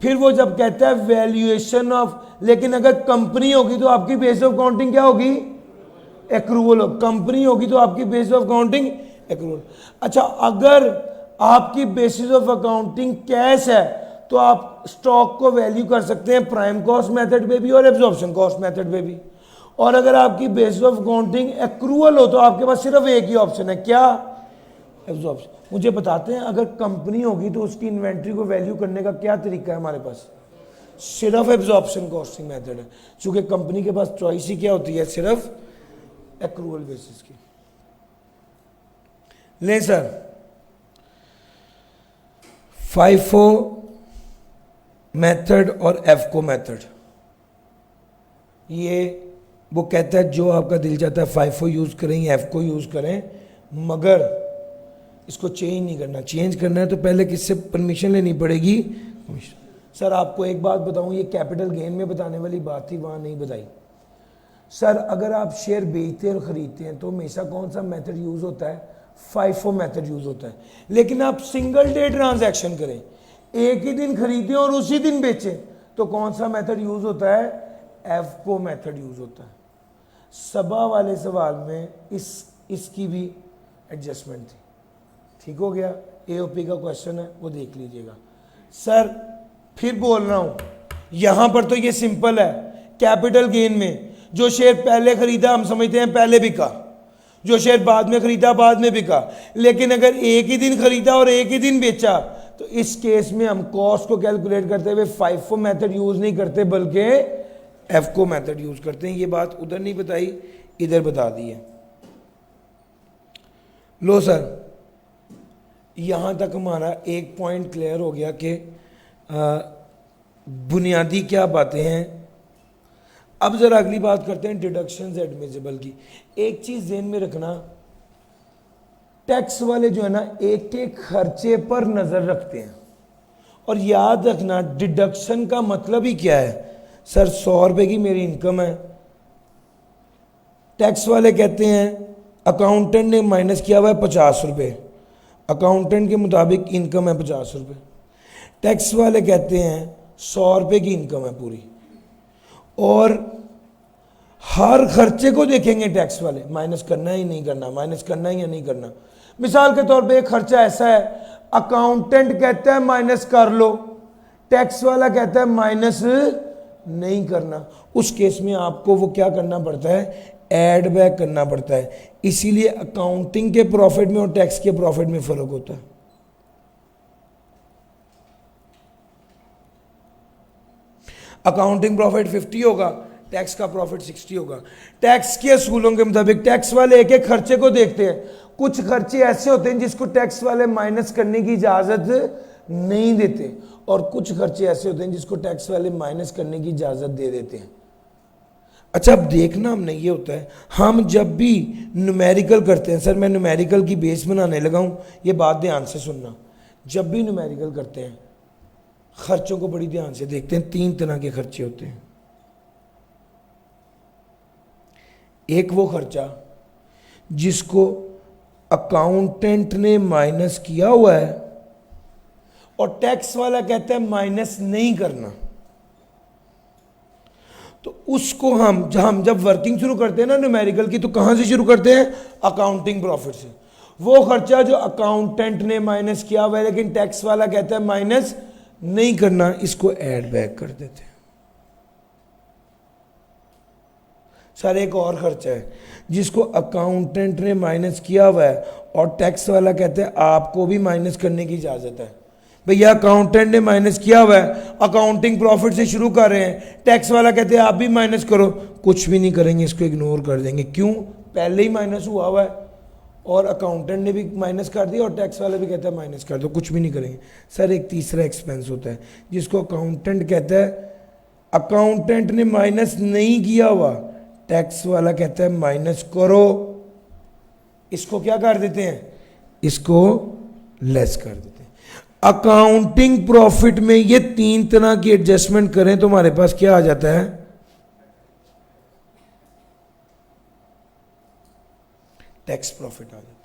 फिर वो जब कहता है वैल्यूएशन ऑफ, लेकिन अगर कंपनी होगी तो आपकी बेस ऑफ अकाउंटिंग क्या होगी, एक्रूअल। कंपनी होगी तो आपकी बेस ऑफ अकाउंटिंग एक्रूअल। अच्छा अगर आपकी बेसिस ऑफ अकाउंटिंग कैश है तो आप स्टॉक को वैल्यू कर सकते हैं प्राइम कॉस्ट मेथड पे भी और एब्जॉर्प्शन कॉस्ट मेथड पे भी, और अगर आपकी बेसिस ऑफ अकाउंटिंग एक्रूअल हो तो आपके पास सिर्फ एक ही ऑप्शन है, क्या, एब्जॉर्प्शन। मुझे बताते हैं अगर कंपनी होगी तो उसकी इन्वेंट्री को वैल्यू करने का क्या तरीका है हमारे पास, सिर्फ एब्जॉर्प्शन कॉस्टिंग मेथड है, क्योंकि कंपनी के पास चॉइस ही क्या होती है, सिर्फ एक्रूअल बेसिस की। ले सर फाइफो मेथड और एफको मेथड, ये वो कहता है जो आपका दिल चाहता है फाइफो यूज़ करें या एफको यूज़ करें, मगर इसको चेंज नहीं करना। चेंज करना है तो पहले किससे परमिशन लेनी पड़ेगी, सर आपको एक बात बताऊं, ये कैपिटल गेन में बताने वाली बात थी, वहां नहीं बताई। सर अगर आप शेयर बेचते और खरीदते हैं तो हमेशा कौन सा मेथड यूज होता है? FIFO मेथड यूज होता है। लेकिन आप सिंगल डे ट्रांजैक्शन करें, एक ही दिन खरीदें और उसी दिन बेचें, तो कौन सा मेथड यूज होता है? FPO मेथड यूज होता है। सबा वाले सवाल में इसकी भी एडजस्टमेंट थी। ठीक हो गया? AOP का क्वेश्चन है, वो देख लीजिएगा। सर फिर बोल रहा हूं, यहां पर तो ये सिंपल है। कैपिटल गेन में जो शेयर पहले खरीदा हम समझते हैं पहले बिका, जो शेयर बाद में खरीदा बाद में बिका। लेकिन अगर एक ही दिन खरीदा और एक ही दिन बेचा, तो इस केस में हम कॉस्ट को कैलकुलेट करते हुए FIFO मेथड यूज नहीं करते बल्कि FCO मेथड यूज करते हैं। ये बात उधर नहीं बताई, इधर बता दी है। लो सर, यहां तक हमारा एक पॉइंट क्लियर हो गया कि बुनियादी क्या बातें हैं। अब जरा अगली बात करते हैं डिडक्शंस एडमिसिबल की। एक चीज ध्यान में रखना, टैक्स वाले जो है ना एक एक खर्चे पर नजर रखते हैं, और याद रखना डिडक्शन का मतलब ही क्या है। सर 100 रुपए की मेरी इनकम है, टैक्स वाले कहते हैं अकाउंटेंट ने माइनस किया हुआ है 50 रुपए, अकाउंटेंट के मुताबिक इनकम है 50 रुपए। टैक्स वाले कहते हैं 100 रुपए की इनकम है पूरी, और हर खर्चे को देखेंगे टैक्स वाले, माइनस करना ही नहीं करना, माइनस करना ही या नहीं करना। मिसाल के तौर पे एक खर्चा ऐसा है, अकाउंटेंट कहता है माइनस कर लो, टैक्स वाला कहता है माइनस नहीं करना। उस केस में आपको वो क्या करना पड़ता है? ऐड बैक करना पड़ता है। इसीलिए अकाउंटिंग के प्रॉफिट में और टैक्स के प्रॉफिट में फर्क होता है। अकाउंटिंग प्रॉफिट 50 होगा, टैक्स का प्रॉफिट 60 होगा। टैक्स के असूलों के मुताबिक टैक्स वाले एक एक खर्चे को देखते हैं। कुछ खर्चे ऐसे होते हैं जिसको टैक्स वाले माइनस करने की इजाजत नहीं देते, और कुछ खर्चे ऐसे होते हैं जिसको टैक्स वाले माइनस करने की इजाजत दे देते हैं। अच्छा, अब देखना हमने ये होता है, हम जब भी न्यूमेरिकल करते हैं, सर मैं न्यूमेरिकल की बेस बनाने लगा हूं, ये बात ध्यान से सुनना। जब भी न्यूमेरिकल करते हैं खर्चों को बड़ी ध्यान से देखते हैं। 3 तरह के खर्चे होते हैं। एक वो खर्चा जिसको अकाउंटेंट ने माइनस किया हुआ है और टैक्स वाला कहता है माइनस नहीं करना, तो उसको हम जब वर्किंग शुरू करते हैं ना न्यूमेरिकल की, तो कहां से शुरू करते हैं? अकाउंटिंग प्रॉफिट से। वो खर्चा जो अकाउंटेंट ने माइनस किया हुआ है लेकिन टैक्स वाला कहता है माइनस नहीं करना, इसको ऐड बैक कर देते हैं। सर एक और खर्चा है जिसको अकाउंटेंट ने माइनस किया हुआ है और टैक्स वाला कहते हैं आपको भी माइनस करने की इजाजत है। भैया अकाउंटेंट ने माइनस किया हुआ है, अकाउंटिंग प्रॉफिट से शुरू कर रहे हैं, टैक्स वाला कहते हैं आप भी माइनस करो, कुछ भी नहीं करेंगे, इसको इग्नोर कर देंगे। क्यों? पहले ही माइनस हुआ है और अकाउंटेंट ने भी माइनस कर दिया और टैक्स वाला भी कहता है माइनस कर दो, कुछ भी नहीं करेंगे। सर एक तीसरा एक्सपेंस होता है जिसको अकाउंटेंट कहता है अकाउंटेंट ने माइनस नहीं किया हुआ, टैक्स वाला कहता है माइनस करो, इसको क्या कर देते हैं? इसको लेस कर देते हैं। अकाउंटिंग प्रॉफिट में ये 3 तरह की एडजस्टमेंट करें तो हमारे पास क्या आ जाता है? टैक्स प्रॉफिट आ जाता है।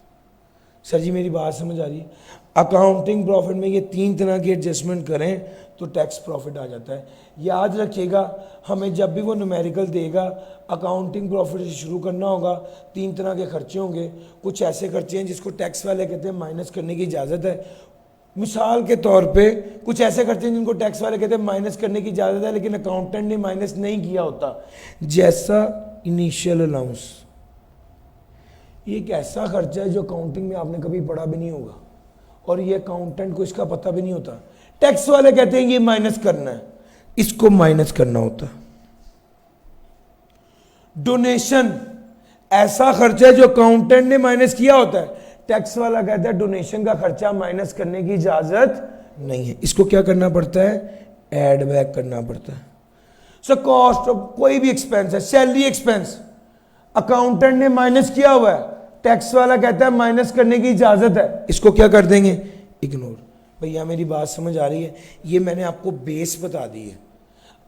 सर जी मेरी बात समझ आ रही है? अकाउंटिंग प्रॉफिट में ये 3 तरह की एडजस्टमेंट करें तो टैक्स प्रॉफिट आ जाता है। याद रखिएगा, हमें जब भी वो न्यूमेरिकल देगा अकाउंटिंग प्रॉफिट से शुरू करना होगा। 3 तरह के खर्चे होंगे। कुछ ऐसे खर्चे हैं जिसको टैक्स वाले कहते हैं माइनस करने की इजाज़त है। मिसाल के तौर पे कुछ ऐसे खर्चे हैं जिनको टैक्स वाले कहते हैं माइनस करने की इजाज़त है लेकिन अकाउंटेंट ने माइनस नहीं किया होता, जैसा इनिशियल अलाउंस। ये एक ऐसा खर्चा है जो अकाउंटिंग में आपने कभी पढ़ा भी नहीं होगा और ये अकाउंटेंट को इसका पता भी नहीं होता। टैक्स वाले कहते हैं ये माइनस करना है, इसको माइनस करना होता। डोनेशन ऐसा खर्चा है जो अकाउंटेंट ने माइनस किया होता है, टैक्स वाला कहता है डोनेशन का खर्चा माइनस करने की इजाजत नहीं है, इसको क्या करना पड़ता है? ऐड बैक करना पड़ता है। सो कॉस्ट ऑफ कोई भी एक्सपेंस है, सैलरी एक्सपेंस अकाउंटेंट ने माइनस किया हुआ है, टैक्स वाला कहता है माइनस करने की इजाजत है, इसको क्या कर देंगे? इग्नोर। भैया मेरी बात समझ आ रही है? ये मैंने आपको बेस बता दी है,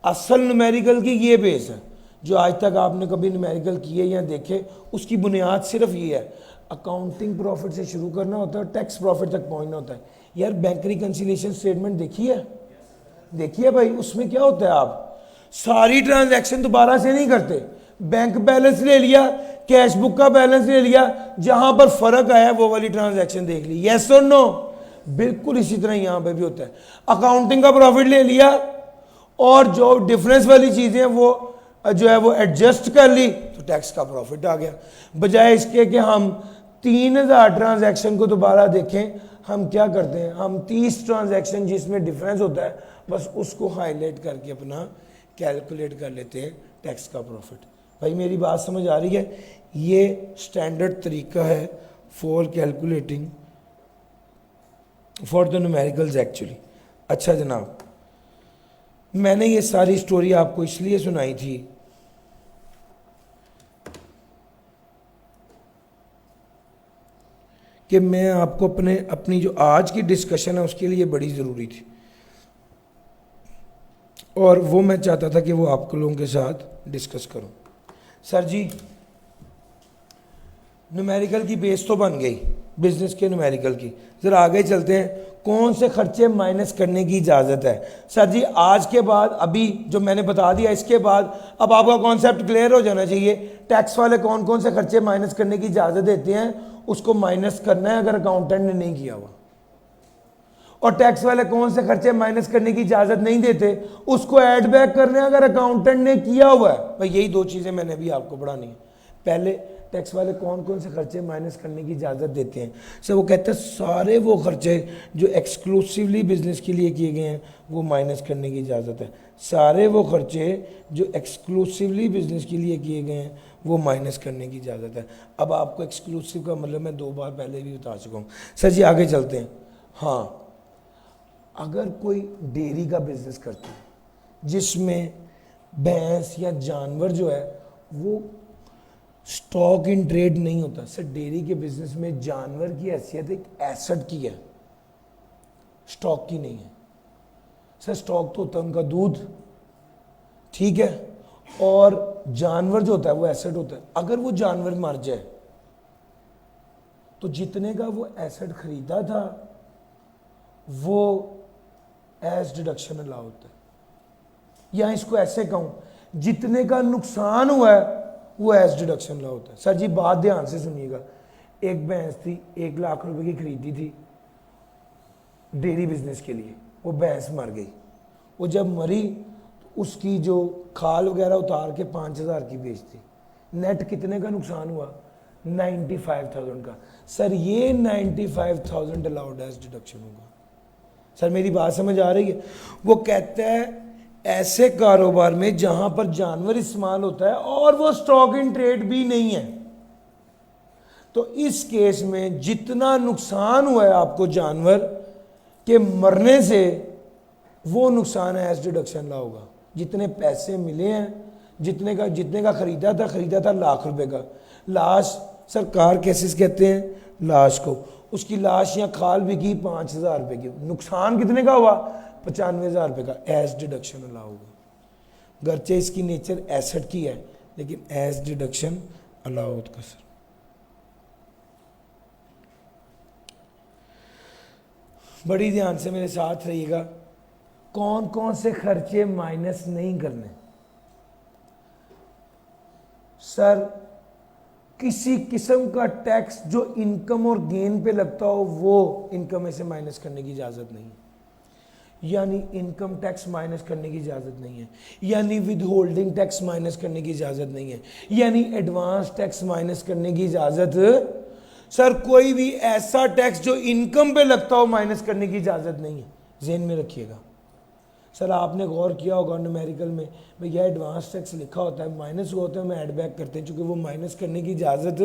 असल न्यूमेरिकल की ये बेस है। जो आज तक आपने कभी न्यूमेरिकल किए या देखे, उसकी बुनियाद सिर्फ ये है, अकाउंटिंग प्रॉफिट से शुरू करना होता है, टैक्स प्रॉफिट तक पहुंचना होता है। यार बैंक रिकन्सिलिएशन स्टेटमेंट देखिए भाई, उसमें क्या होता है, आप सारी ट्रांजैक्शन दोबारा से नहीं करते, बैंक बैलेंस ले लिया, कैश बुक का बैलेंस ले लिया, जहां पर फर्क आया वो वाली ट्रांजैक्शन देख ली। यस और नो? बिल्कुल इसी तरह यहां पर भी होता है। अकाउंटिंग का प्रॉफिट ले लिया और जो डिफरेंस वाली चीजें वो जो है वो एडजस्ट कर ली, तो टैक्स का प्रॉफिट आ गया। बजाय इसके कि हम 3000 ट्रांजैक्शन को दोबारा देखें, हम क्या करते हैं, हम 30 ट्रांजैक्शन जिसमें डिफरेंस होता है बस उसको हाईलाइट करके अपना कैलकुलेट कर लेते हैं टैक्स का प्रॉफिट। भाई मेरी बात समझ आ रही है? ये स्टैंडर्ड तरीका है for calculating for the numericals actually. अच्छा जनाब, मैंने ये सारी स्टोरी आपको इसलिए सुनाई थी कि मैं आपको अपनी जो आज की डिस्कशन है उसके लिए बड़ी ज़रूरी थी, और वो मैं चाहता था कि वो आप लोगों के साथ डिस्कस करूं। सर जी, न्यूमेरिकल की बेस तो बन गई बिजनेस के न्यूमेरिकल की, ज़रा आगे चलते हैं। कौन से खर्चे माइनस करने की इजाज़त है? सर जी आज के बाद, अभी जो मैंने बता दिया इसके बाद अब आपका कॉन्सेप्ट क्लियर हो जाना चाहिए। टैक्स वाले कौन कौन से खर्चे माइनस करने की इजाज़त देते हैं, उसको माइनस करना है अगर अकाउंटेंट ने नहीं किया हुआ, और टैक्स वाले कौन से खर्चे माइनस करने की इजाज़त नहीं देते, उसको ऐड बैक करना है अगर अकाउंटेंट ने किया हुआ है। भाई यही दो चीज़ें मैंने भी आपको पढ़ानी है। पहले टैक्स वाले कौन कौन से खर्चे माइनस करने की इजाज़त देते हैं? सर वो कहते हैं सारे वो खर्चे जो एक्सक्लूसिवली बिजनेस के लिए किए गए हैं वो माइनस करने की इजाज़त है। सारे वो खर्चे जो एक्सक्लूसिवली बिजनेस के लिए किए गए हैं वो माइनस करने की इजाज़त है। अब आपको एक्सक्लूसिव का मतलब मैं 2 बार पहले भी बता चुका हूँ। सर जी आगे चलते हैं। हाँ, अगर कोई डेयरी का बिजनेस करता है जिसमें भैंस या जानवर जो है वो स्टॉक इन ट्रेड नहीं होता, सर डेयरी के बिजनेस में जानवर की हैसियत एक एसेट की है, स्टॉक की नहीं है। सर स्टॉक तो होता है उनका दूध, ठीक है, और जानवर जो होता है वो एसेट होता है। अगर वो जानवर मर जाए तो जितने का वो एसेट खरीदा था वो एज डिडक्शन अलाउ होता है, या इसको ऐसे कहूं, जितने का नुकसान हुआ है वो एज डिडक्शन अलाउ होता है। सर जी बात ध्यान से सुनिएगा, एक भैंस थी, 1 लाख रुपए की खरीदी थी डेयरी बिजनेस के लिए, वो भैंस मर गई। वो जब मरी तो उसकी जो खाल वगैरह उतार के 5000 की बेचती, नेट कितने का नुकसान हुआ? 95,000 का। सर ये 95,000 अलाउड एज डिडक्शन होगा। सर मेरी बात समझ आ रही है? वो कहता है ऐसे कारोबार में जहां पर जानवर इस्तेमाल होता है और वो स्टॉक इन ट्रेड भी नहीं है, तो इस केस में जितना नुकसान हुआ है आपको जानवर के मरने से, वो नुकसान एज डिडक्शन ला होगा। जितने पैसे मिले हैं, जितने का खरीदा था लाख रुपए का, लाश सरकार केसेस कहते हैं लाश को, उसकी लाश या खाल बिकी 5000 रुपए की, नुकसान कितने का हुआ? 95,000 रुपए का, एज डिडक्शन अलाउ होगा। गर्चे इसकी नेचर एसेट की है लेकिन एज डिडक्शन अलाउ होगा। सर बड़ी ध्यान से मेरे साथ रहिएगा, कौन कौन से खर्चे माइनस नहीं करने। सर किसी किस्म का टैक्स जो इनकम और गेन पे लगता हो वो इनकम में से माइनस करने की इजाज़त नहीं है, यानी इनकम टैक्स माइनस करने की इजाज़त नहीं है, यानी विद होल्डिंग टैक्स माइनस करने की इजाज़त नहीं है, यानी एडवांस टैक्स माइनस करने की इजाज़त, सर कोई भी ऐसा टैक्स जो इनकम पे लगता हो माइनस करने की इजाज़त नहीं है। ज़हन में रखिएगा। सर आपने गौर किया होगा न्यूमेरिकल में भैया एडवांस टैक्स लिखा होता है, माइनस हुआ होता है, हम ऐड बैक करते हैं, चूंकि वो माइनस करने की इजाज़त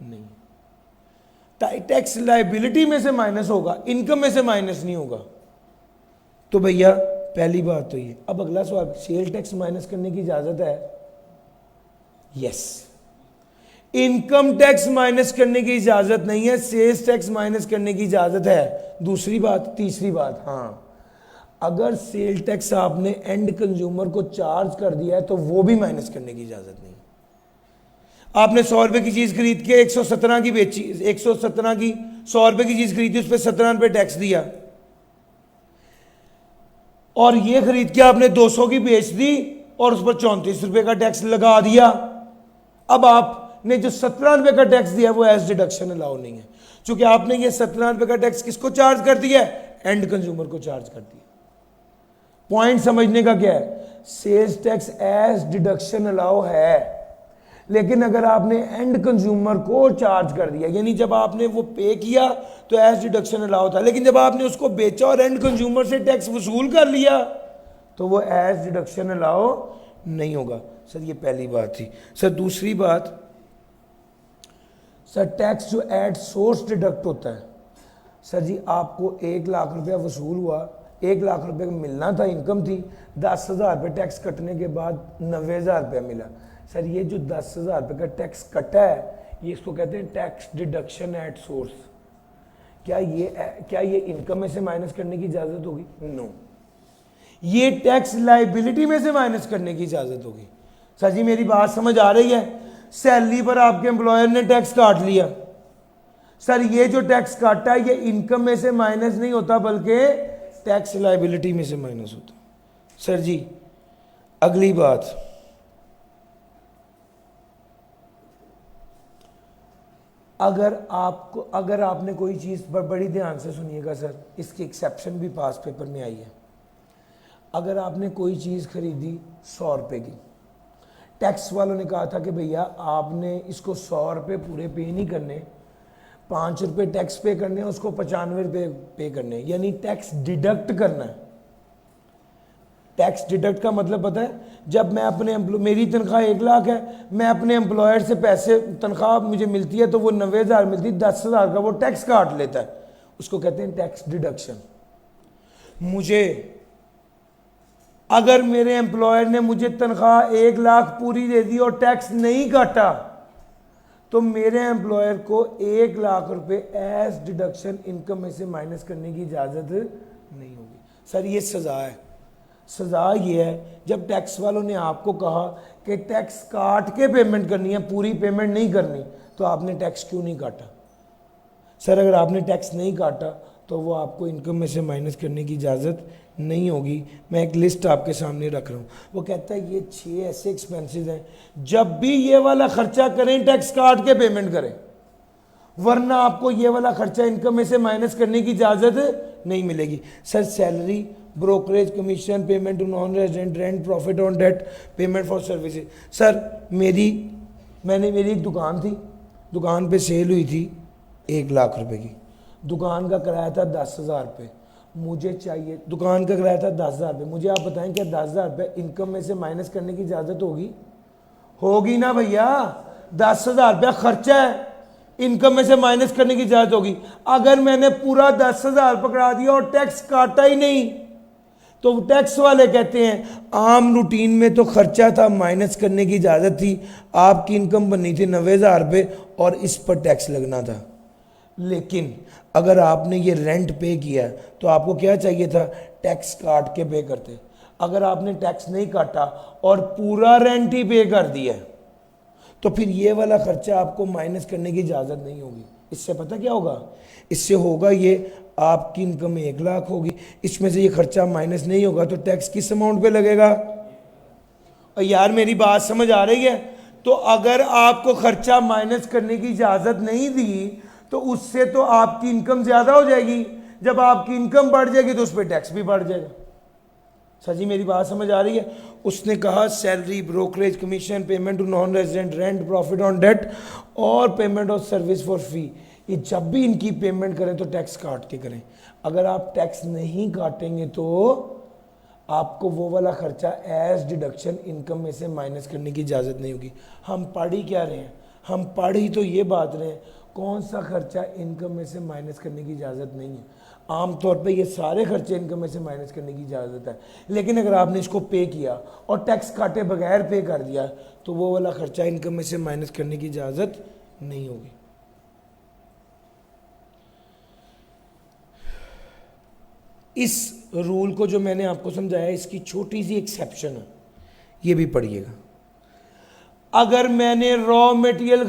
नहीं। टैक्स लायबिलिटी में से माइनस होगा, इनकम में से माइनस नहीं होगा। तो भैया पहली बात तो ये। अब अगला सवाल, सेल टैक्स माइनस करने की इजाज़त है? यस। इनकम टैक्स माइनस करने की इजाजत नहीं है, सेल्स टैक्स माइनस करने की इजाजत है। दूसरी बात, तीसरी बात, हाँ, अगर सेल टैक्स आपने एंड कंज्यूमर को चार्ज कर दिया है तो वो भी माइनस करने की इजाजत नहीं। आपने 100 रुपए की चीज खरीद के 117 की बेची, 117 की 100 रुपए की चीज खरीदी, उस पर 17 रुपए टैक्स दिया, और ये खरीद के आपने 200 की बेच दी और उस पर 34 रुपए का टैक्स लगा दिया। अब आपने जो 17 रुपए का टैक्स दिया वो एज डिडक्शन अलाउ नहीं है, क्योंकि आपने ये 17 रुपए का टैक्स किसको चार्ज कर दिया है? एंड कंज्यूमर को चार्ज कर दिया। पॉइंट समझने का क्या है, sales tax as deduction allow है, लेकिन अगर आपने एंड कंज्यूमर को चार्ज कर दिया, यानी जब आपने वो पे किया तो एज डिडक्शन अलाउ था, लेकिन जब आपने उसको बेचा और एंड कंज्यूमर से टैक्स वसूल कर लिया तो वो एज डिडक्शन अलाउ नहीं होगा। सर ये पहली बात थी। सर दूसरी बात, सर टैक्स जो एट सोर्स डिडक्ट होता है, सर जी आपको 1 लाख रुपया वसूल हुआ, 1 लाख रुपये का मिलना था, इनकम थी, 10,000 रुपये टैक्स कटने के बाद 90,000 रुपया मिला। सर ये जो 10,000 रुपये का टैक्स कटा है, ये इसको कहते हैं टैक्स डिडक्शन एट सोर्स। क्या ये इनकम में से माइनस करने की इजाजत होगी? नो, ये टैक्स लाइबिलिटी में से माइनस करने की इजाजत होगी। सर जी मेरी बात समझ आ रही है? सैलरी पर आपके एम्प्लॉयर ने टैक्स काट लिया, सर ये जो टैक्स काटा है ये इनकम में से माइनस नहीं होता, बल्कि टैक्स लाइबिलिटी में से माइनस होता। सर जी अगली बात, अगर आपने कोई चीज़ पर, बड़ी ध्यान से सुनिएगा सर, इसकी एक्सेप्शन भी पास पेपर में आई है। अगर आपने कोई चीज़ खरीदी 100 रुपये की, टैक्स वालों ने कहा था कि भैया आपने इसको 100 रुपये पूरे पे नहीं करने, 5 रुपये टैक्स पे करने हैं, उसको 95 रुपये पे करने हैं, यानी टैक्स डिडक्ट करना है। टैक्स डिडक्ट का मतलब पता है, जब मैं अपने मेरी तनख्वाह 1 लाख है, मैं अपने एम्प्लॉयर से पैसे, तनख्वाह मुझे मिलती है तो वो 90,000 मिलती है, 10,000 का वो टैक्स काट लेता है, उसको कहते हैं टैक्स डिडक्शन। मुझे अगर मेरे एम्प्लॉयर ने मुझे तनख्वाह 1 लाख पूरी दे दी और टैक्स नहीं काटा, तो मेरे एम्प्लॉयर को 1 लाख रुपए एज डिडक्शन इनकम में से माइनस करने की इजाजत नहीं होगी। सर ये सजा है। सजा ये है, जब टैक्स वालों ने आपको कहा कि टैक्स काट के पेमेंट करनी है, पूरी पेमेंट नहीं करनी, तो आपने टैक्स क्यों नहीं काटा? सर अगर आपने टैक्स नहीं काटा तो वो आपको इनकम में से माइनस करने की इजाज़त नहीं होगी। मैं एक लिस्ट आपके सामने रख रहा हूँ, वो कहता है ये 6 ऐसे एक्सपेंसेस हैं, जब भी ये वाला खर्चा करें टैक्स काट के पेमेंट करें, वरना आपको ये वाला खर्चा इनकम में से माइनस करने की इजाज़त नहीं मिलेगी। Sir salary, brokerage commission, payment to non resident, rent, profit on debt, payment for services. Sir मेरी एक दुकान थी, दुकान पे सेल हुई थी 1 लाख रुपए की, दुकान का किराया था 10,000 रुपये, मुझे चाहिए, दुकान का किराया था 10,000 रुपये, मुझे आप बताएं क्या 10,000 रुपये इनकम में से माइनस करने की इजाज़त होगी? होगी ना भैया, 10,000 रुपया खर्चा है, इनकम में से माइनस करने की इजाज़त होगी। अगर मैंने पूरा 10,000 पकड़ा दिया और टैक्स काटा ही नहीं, तो टैक्स वाले कहते हैं आम रूटीन में तो खर्चा था, माइनस करने की इजाज़त थी, आपकी इनकम बननी थी 90,000 रुपये और इस पर टैक्स लगना था, लेकिन अगर आपने ये रेंट पे किया तो आपको क्या चाहिए था? टैक्स काट के पे करते। अगर आपने टैक्स नहीं काटा और पूरा रेंट ही पे कर दिया तो फिर ये वाला खर्चा आपको माइनस करने की इजाज़त नहीं होगी। इससे पता क्या होगा? इससे होगा ये, आपकी इनकम 1 लाख होगी, इसमें से ये खर्चा माइनस नहीं होगा तो टैक्स किस अमाउंट पे लगेगा? और यार मेरी बात समझ आ रही है? तो अगर आपको खर्चा माइनस करने की इजाज़त नहीं दी तो उससे तो आपकी इनकम ज़्यादा हो जाएगी, जब आपकी इनकम बढ़ जाएगी तो उस पर टैक्स भी बढ़ जाएगा। सर जी मेरी बात समझ आ रही है? उसने कहा salary, brokerage commission, payment to non resident, rent, profit on debt और payment of service for fee, ये जब भी इनकी पेमेंट करें तो टैक्स काट के करें। अगर आप टैक्स नहीं काटेंगे तो आपको वो वाला खर्चा एज डिडक्शन इनकम में से माइनस करने की इजाज़त नहीं होगी। हम पढ़ ही क्या रहे हैं? हम पढ़ ही तो ये बात रहे हैं, कौन सा खर्चा इनकम में से माइनस करने की इजाज़त नहीं है। आमतौर पे ये सारे खर्चे इनकम में से माइनस करने की इजाज़त है, लेकिन अगर आपने इसको पे किया और टैक्स काटे बगैर पे कर दिया तो वो वाला खर्चा इनकम में से माइनस करने की इजाज़त नहीं होगी। इस रूल को जो मैंने आपको समझाया इसकी छोटी सी एक्सेप्शन है, ये भी पढ़िएगा। अगर मैंने रॉ मटेरियल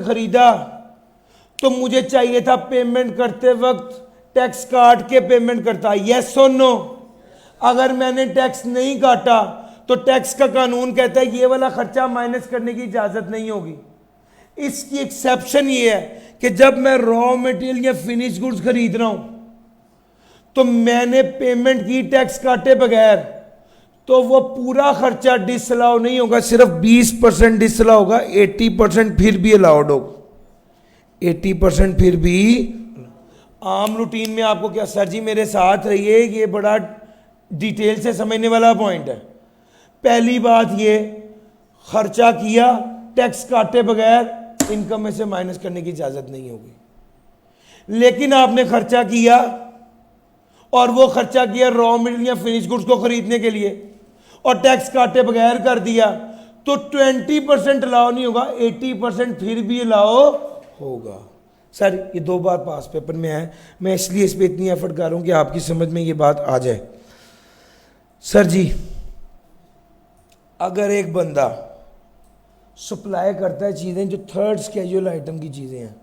खरीदा तो मुझे चाहिए था पेमेंट करते वक्त टैक्स काट के पेमेंट करता, यस और नो। अगर मैंने टैक्स नहीं काटा तो टैक्स का कानून कहता है ये वाला खर्चा माइनस करने की इजाजत नहीं होगी। इसकी एक्सेप्शन ये है कि जब मैं रॉ मटेरियल या फिनिश गुड्स खरीद रहा हूं तो मैंने पेमेंट की टैक्स काटे बगैर, तो वो पूरा खर्चा डिसअलाउ नहीं होगा, सिर्फ 20% डिसअलाउ होगा, 80% फिर भी अलाउड होगा। 80% फिर भी आम रूटीन में आपको क्या, सर जी मेरे साथ रहिए, ये बड़ा डिटेल से समझने वाला पॉइंट है। पहली बात ये, खर्चा किया टैक्स काटे बगैर इनकम में से माइनस करने की इजाजत नहीं होगी। लेकिन आपने खर्चा किया और वो खर्चा किया रॉ मटेरियल या फिनिश गुड्स को खरीदने के लिए और टैक्स काटे बगैर कर दिया तो 20% अलाउ नहीं होगा, 80% फिर भी अलाउ होगा। सर ये 2 बार पास पेपर में है, मैं इसलिए इस पर इतनी एफर्ट कर रहा हूं कि आपकी समझ में ये बात आ जाए। सर जी अगर एक बंदा सप्लाई करता है चीज़ें जो थर्ड स्केड्यूल आइटम की चीज़ें हैं,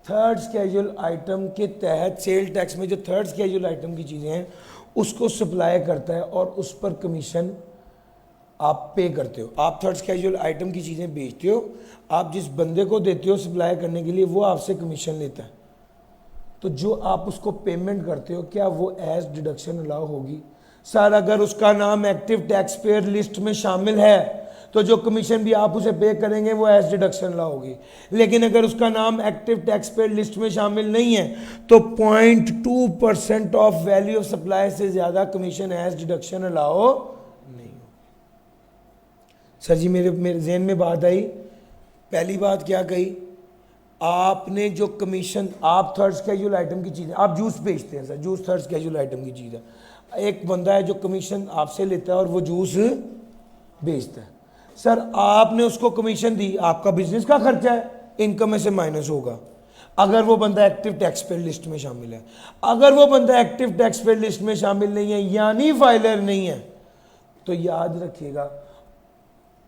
थर्ड स्केड्यूल आइटम के तहत सेल टैक्स में जो थर्ड स्केड्यूल आइटम की चीज़ें हैं उसको सप्लाई करता है और उस पर कमीशन आप पे करते हो। आप थर्ड स्केड्यूल आइटम की चीज़ें बेचते हो, आप जिस बंदे को देते हो सप्लाई करने के लिए वो आपसे कमीशन लेता है, तो जो आप उसको पेमेंट करते हो क्या वो एज डिडक्शन अलाउ होगी? सर अगर उसका नाम एक्टिव टैक्स पेयर लिस्ट में शामिल है तो जो कमीशन भी आप उसे पे करेंगे वो एज डिडक्शन अलाउ होगी। लेकिन अगर उसका नाम एक्टिव टैक्स पेयर लिस्ट में शामिल नहीं है तो 0.2% ऑफ वैल्यू ऑफ सप्लाई से ज्यादा कमीशन एज डिडक्शन अलाउ नहीं होगी। सर जी मेरे ज़हन में बात आई। पहली बात क्या कही आपने, जो कमीशन आप थर्ड स्केड्यूल आइटम की चीज़ है, आप जूस बेचते हैं sir, juice third schedule item की चीज़ है, एक बंदा है जो कमीशन आपसे लेता है और वो जूस बेचता है। सर आपने उसको कमीशन दी, आपका बिजनेस का खर्चा है, इनकम में से माइनस होगा अगर वो बंदा एक्टिव टैक्स पेयर लिस्ट में शामिल है। अगर वो बंदा एक्टिव टैक्स पेयर लिस्ट में शामिल नहीं है यानी फाइलर नहीं है, तो याद रखिएगा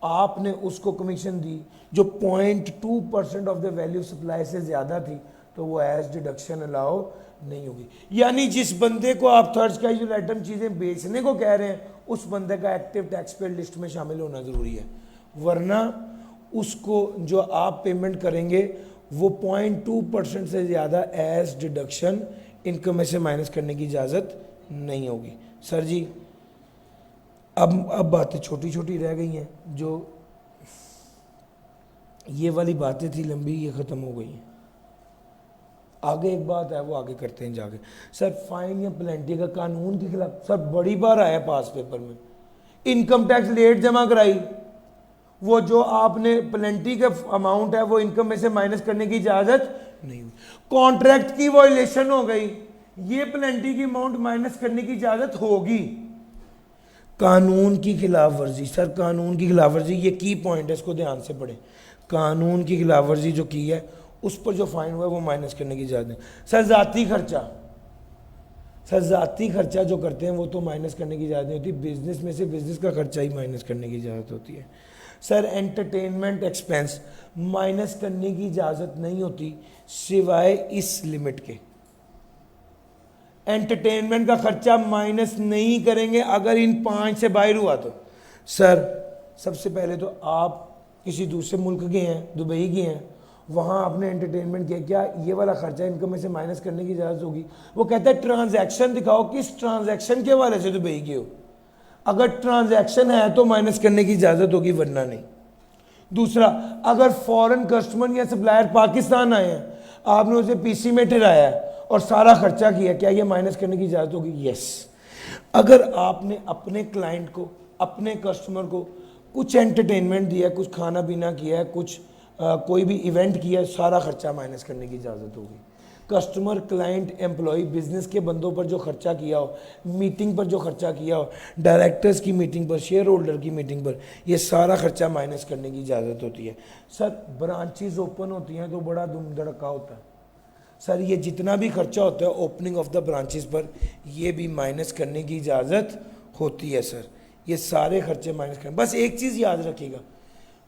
आपने उसको कमीशन दी जो 0.2% ऑफ द वैल्यू सप्लाई से ज्यादा थी, तो वो एज डिडक्शन अलाउ नहीं होगी। यानी जिस बंदे को आप थर्ड स्केड्यूल आइटम चीजें बेचने को कह रहे हैं उस बंदे का एक्टिव टैक्स पेयर लिस्ट में शामिल होना जरूरी है, वरना उसको जो आप पेमेंट करेंगे वो 0.2% से ज्यादा एज डिडक्शन इनकम में से माइनस करने की इजाजत नहीं होगी। सर जी अब बातें छोटी छोटी रह गई हैं, जो ये वाली बातें थी लंबी, ये खत्म हो गई हैं। आगे एक बात है वो आगे करते हैं जाके। सर फाइन या पेनल्टी का कानून के खिलाफ, सर बड़ी बार आया पास पेपर में, इनकम टैक्स लेट जमा कराई, वो जो आपने पेनल्टी का अमाउंट है वो इनकम में से माइनस करने की इजाजत नहीं हुई, कॉन्ट्रैक्ट की वायलेशन हो गई, ये पेनल्टी की अमाउंट माइनस करने की इजाजत होगी। कानून की खिलाफ वर्जी, सर कानून की खिलाफ वर्जी ये की पॉइंट है, इसको ध्यान से पढ़ें। कानून की खिलाफ वर्जी जो की है उस पर जो फाइन हुआ है वो माइनस करने की इजाजत नहीं। सर जाती खर्चा जो करते हैं वो तो माइनस करने की इजाजत नहीं होती, बिजनेस में से बिजनेस का खर्चा ही माइनस करने की इजाजत होती है। सर एंटरटेनमेंट एक्सपेंस माइनस करने की इजाजत नहीं होती सिवाय इस लिमिट के। एंटरटेनमेंट का खर्चा माइनस नहीं करेंगे अगर इन 5 से बाहर हुआ तो। सर सबसे पहले तो आप किसी दूसरे मुल्क गए हैं, दुबई गए हैं, वहाँ आपने एंटरटेनमेंट किया, क्या ये वाला खर्चा इनकम में से माइनस करने की इजाज़त होगी? वो कहता है ट्रांजैक्शन दिखाओ, किस ट्रांजैक्शन के हवाले से दुबई गए हो, अगर ट्रांजैक्शन है तो माइनस करने की इजाज़त होगी वरना नहीं। दूसरा, अगर फॉरेन कस्टमर या सप्लायर पाकिस्तान आए हैं, आपने उसे पीसी में ठहराया है और सारा खर्चा किया, क्या ये माइनस करने की इजाज़त होगी? यस। अगर आपने अपने क्लाइंट को, अपने कस्टमर को कुछ एंटरटेनमेंट दिया, कुछ खाना पीना किया है, कुछ कोई भी इवेंट किया, सारा खर्चा माइनस करने की इजाज़त होगी। कस्टमर, क्लाइंट, एम्प्लॉय, बिजनेस के बंदों पर जो खर्चा किया हो, मीटिंग पर जो खर्चा किया हो, डायरेक्टर्स की मीटिंग पर, शेयर होल्डर की मीटिंग पर, ये सारा खर्चा माइनस करने की इजाज़त होती है। सर ब्रांचेस ओपन होती हैं तो बड़ा धूम धड़का होता है। सर ये जितना भी खर्चा होता है ओपनिंग ऑफ द ब्रांचेस पर, ये भी माइनस करने की इजाज़त होती है। सर ये सारे खर्चे माइनस करें। बस एक चीज़ याद रखिएगा,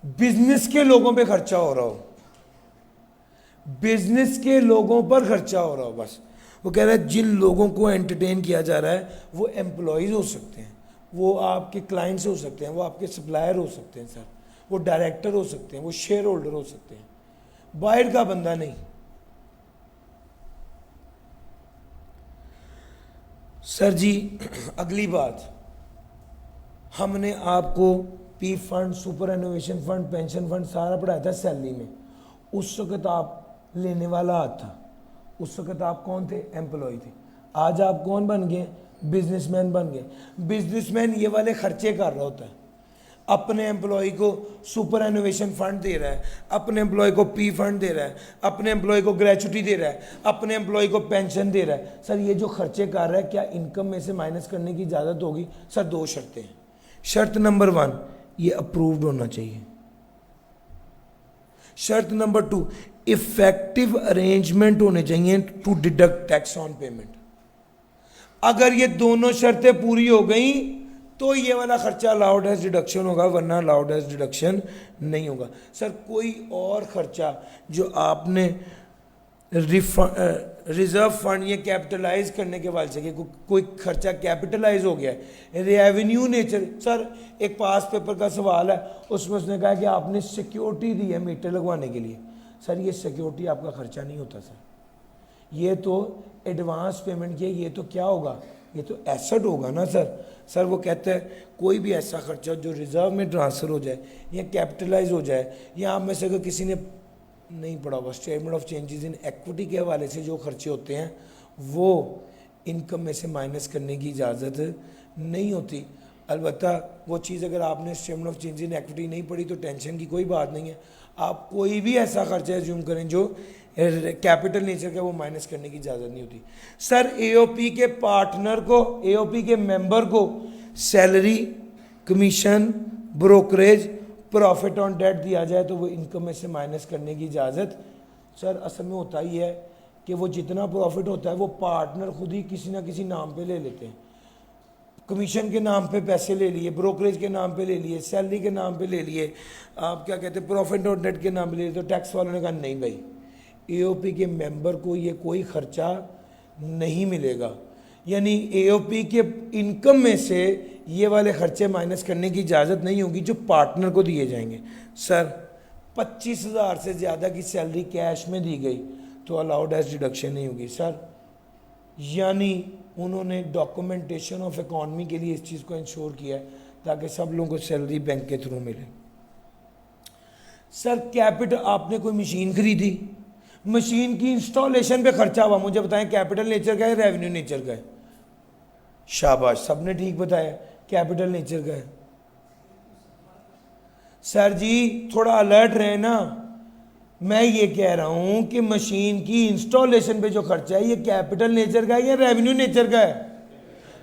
बिजनेस के लोगों पे खर्चा हो रहा हो, बिजनेस के लोगों पर खर्चा हो रहा हो, बस वो कह रहा है जिन लोगों को एंटरटेन किया जा रहा है वो एम्प्लॉयज़ हो सकते हैं, वो आपके क्लाइंट्स हो सकते हैं, वो आपके सप्लायर हो सकते हैं, सर वो डायरेक्टर हो सकते हैं, वो शेयर होल्डर हो सकते हैं, बाहर का बंदा नहीं। सर जी अगली बात, हमने आपको P fund, super innovation fund, pension fund सारा पढ़ाया था सैलरी में। उस वक्त आप लेने वाला हाथ था, उस वक्त आप कौन थे? एम्प्लॉय थे। आज आप कौन बन गए? बिजनेसमैन बन गए। बिजनेसमैन ये वाले खर्चे कर रहा होता है, अपने एम्प्लॉय को सुपर एनोवेशन फंड दे रहा है, अपने एम्प्लॉय को पी फंड दे रहा है, अपने एम्प्लॉय को ग्रेचुटी दे रहा है, अपने एम्प्लॉय को पेंशन दे रहा है। सर ये जो खर्चे कर रहा है क्या इनकम में से माइनस करने की इजाज़त होगी? सर दो शर्तें हैं। शर्त नंबर 1, ये अप्रूव्ड होना चाहिए। शर्त नंबर 2, इफेक्टिव अरेंजमेंट होने चाहिए to deduct tax on payment. अगर ये दोनों शर्तें पूरी हो गई तो ये वाला खर्चा अलाउड एज डिडक्शन होगा, वरना अलाउड एज डिडक्शन नहीं होगा। सर कोई और खर्चा जो आपने रिजर्व फंड या कैपिटलाइज करने के वाले से कोई खर्चा कैपिटलाइज हो गया है, रेवेन्यू नेचर। सर एक पास पेपर का सवाल है, उसमें उसने कहा कि आपने सिक्योरिटी दी है मीटर लगवाने के लिए। सर ये सिक्योरिटी आपका खर्चा नहीं होता सर, ये तो एडवांस पेमेंट किया, ये तो क्या होगा? ये तो एसेट होगा ना सर। सर वो कहते हैं कोई भी ऐसा खर्चा जो रिजर्व में ट्रांसफ़र हो जाए या कैपिटलाइज हो जाए, या आप में से अगर किसी ने नहीं पढ़ा हुआ, statement of changes in equity के हवाले से जो खर्चे होते हैं वो इनकम में से माइनस करने की इजाज़त नहीं होती। अलबत्ता वो चीज़ अगर आपने statement of changes in equity नहीं पढ़ी तो टेंशन की कोई बात नहीं है। आप कोई भी ऐसा खर्चा एज्यूम करें जो कैपिटल नेचर का, वो माइनस करने की इजाज़त नहीं होती। सर एओपी के पार्टनर को, एओपी के मेंबर को salary, commission, brokerage, profit on debt दिया जाए तो वो इनकम में से माइनस करने की इजाज़त। सर असल में होता ही है कि वो जितना प्रॉफिट होता है वो पार्टनर खुद ही किसी ना किसी नाम पे ले लेते हैं। कमीशन के नाम पे पैसे ले लिए, ब्रोकरेज के नाम पे ले लिए, सैलरी के नाम पे ले लिए, आप क्या कहते हैं प्रॉफिट ऑन डेट के नाम पे ले लिए। तो टैक्स वालों ने कहा नहीं भाई, एओपी के मेंबर को ये कोई खर्चा नहीं मिलेगा, यानी एओपी के इनकम में से ये वाले खर्चे माइनस करने की इजाज़त नहीं होगी जो पार्टनर को दिए जाएंगे। सर 25,000 से ज़्यादा की सैलरी कैश में दी गई तो अलाउड एज डिडक्शन नहीं होगी सर, यानी उन्होंने डॉक्यूमेंटेशन ऑफ इकॉनमी के लिए इस चीज़ को इंश्योर किया है ताकि सब लोगों को सैलरी बैंक के थ्रू मिले। सर कैपिटल, आपने कोई मशीन खरीदी, मशीन की इंस्टॉलेशन पे खर्चा हुआ, मुझे बताएं कैपिटल नेचर का है रेवेन्यू नेचर का है? शाबाश, सबने ठीक बताया, कैपिटल नेचर का है। सर जी थोड़ा अलर्ट रहे ना, मैं ये कह रहा हूं कि मशीन की इंस्टॉलेशन पे जो खर्चा है ये कैपिटल नेचर का है या रेवेन्यू नेचर का है?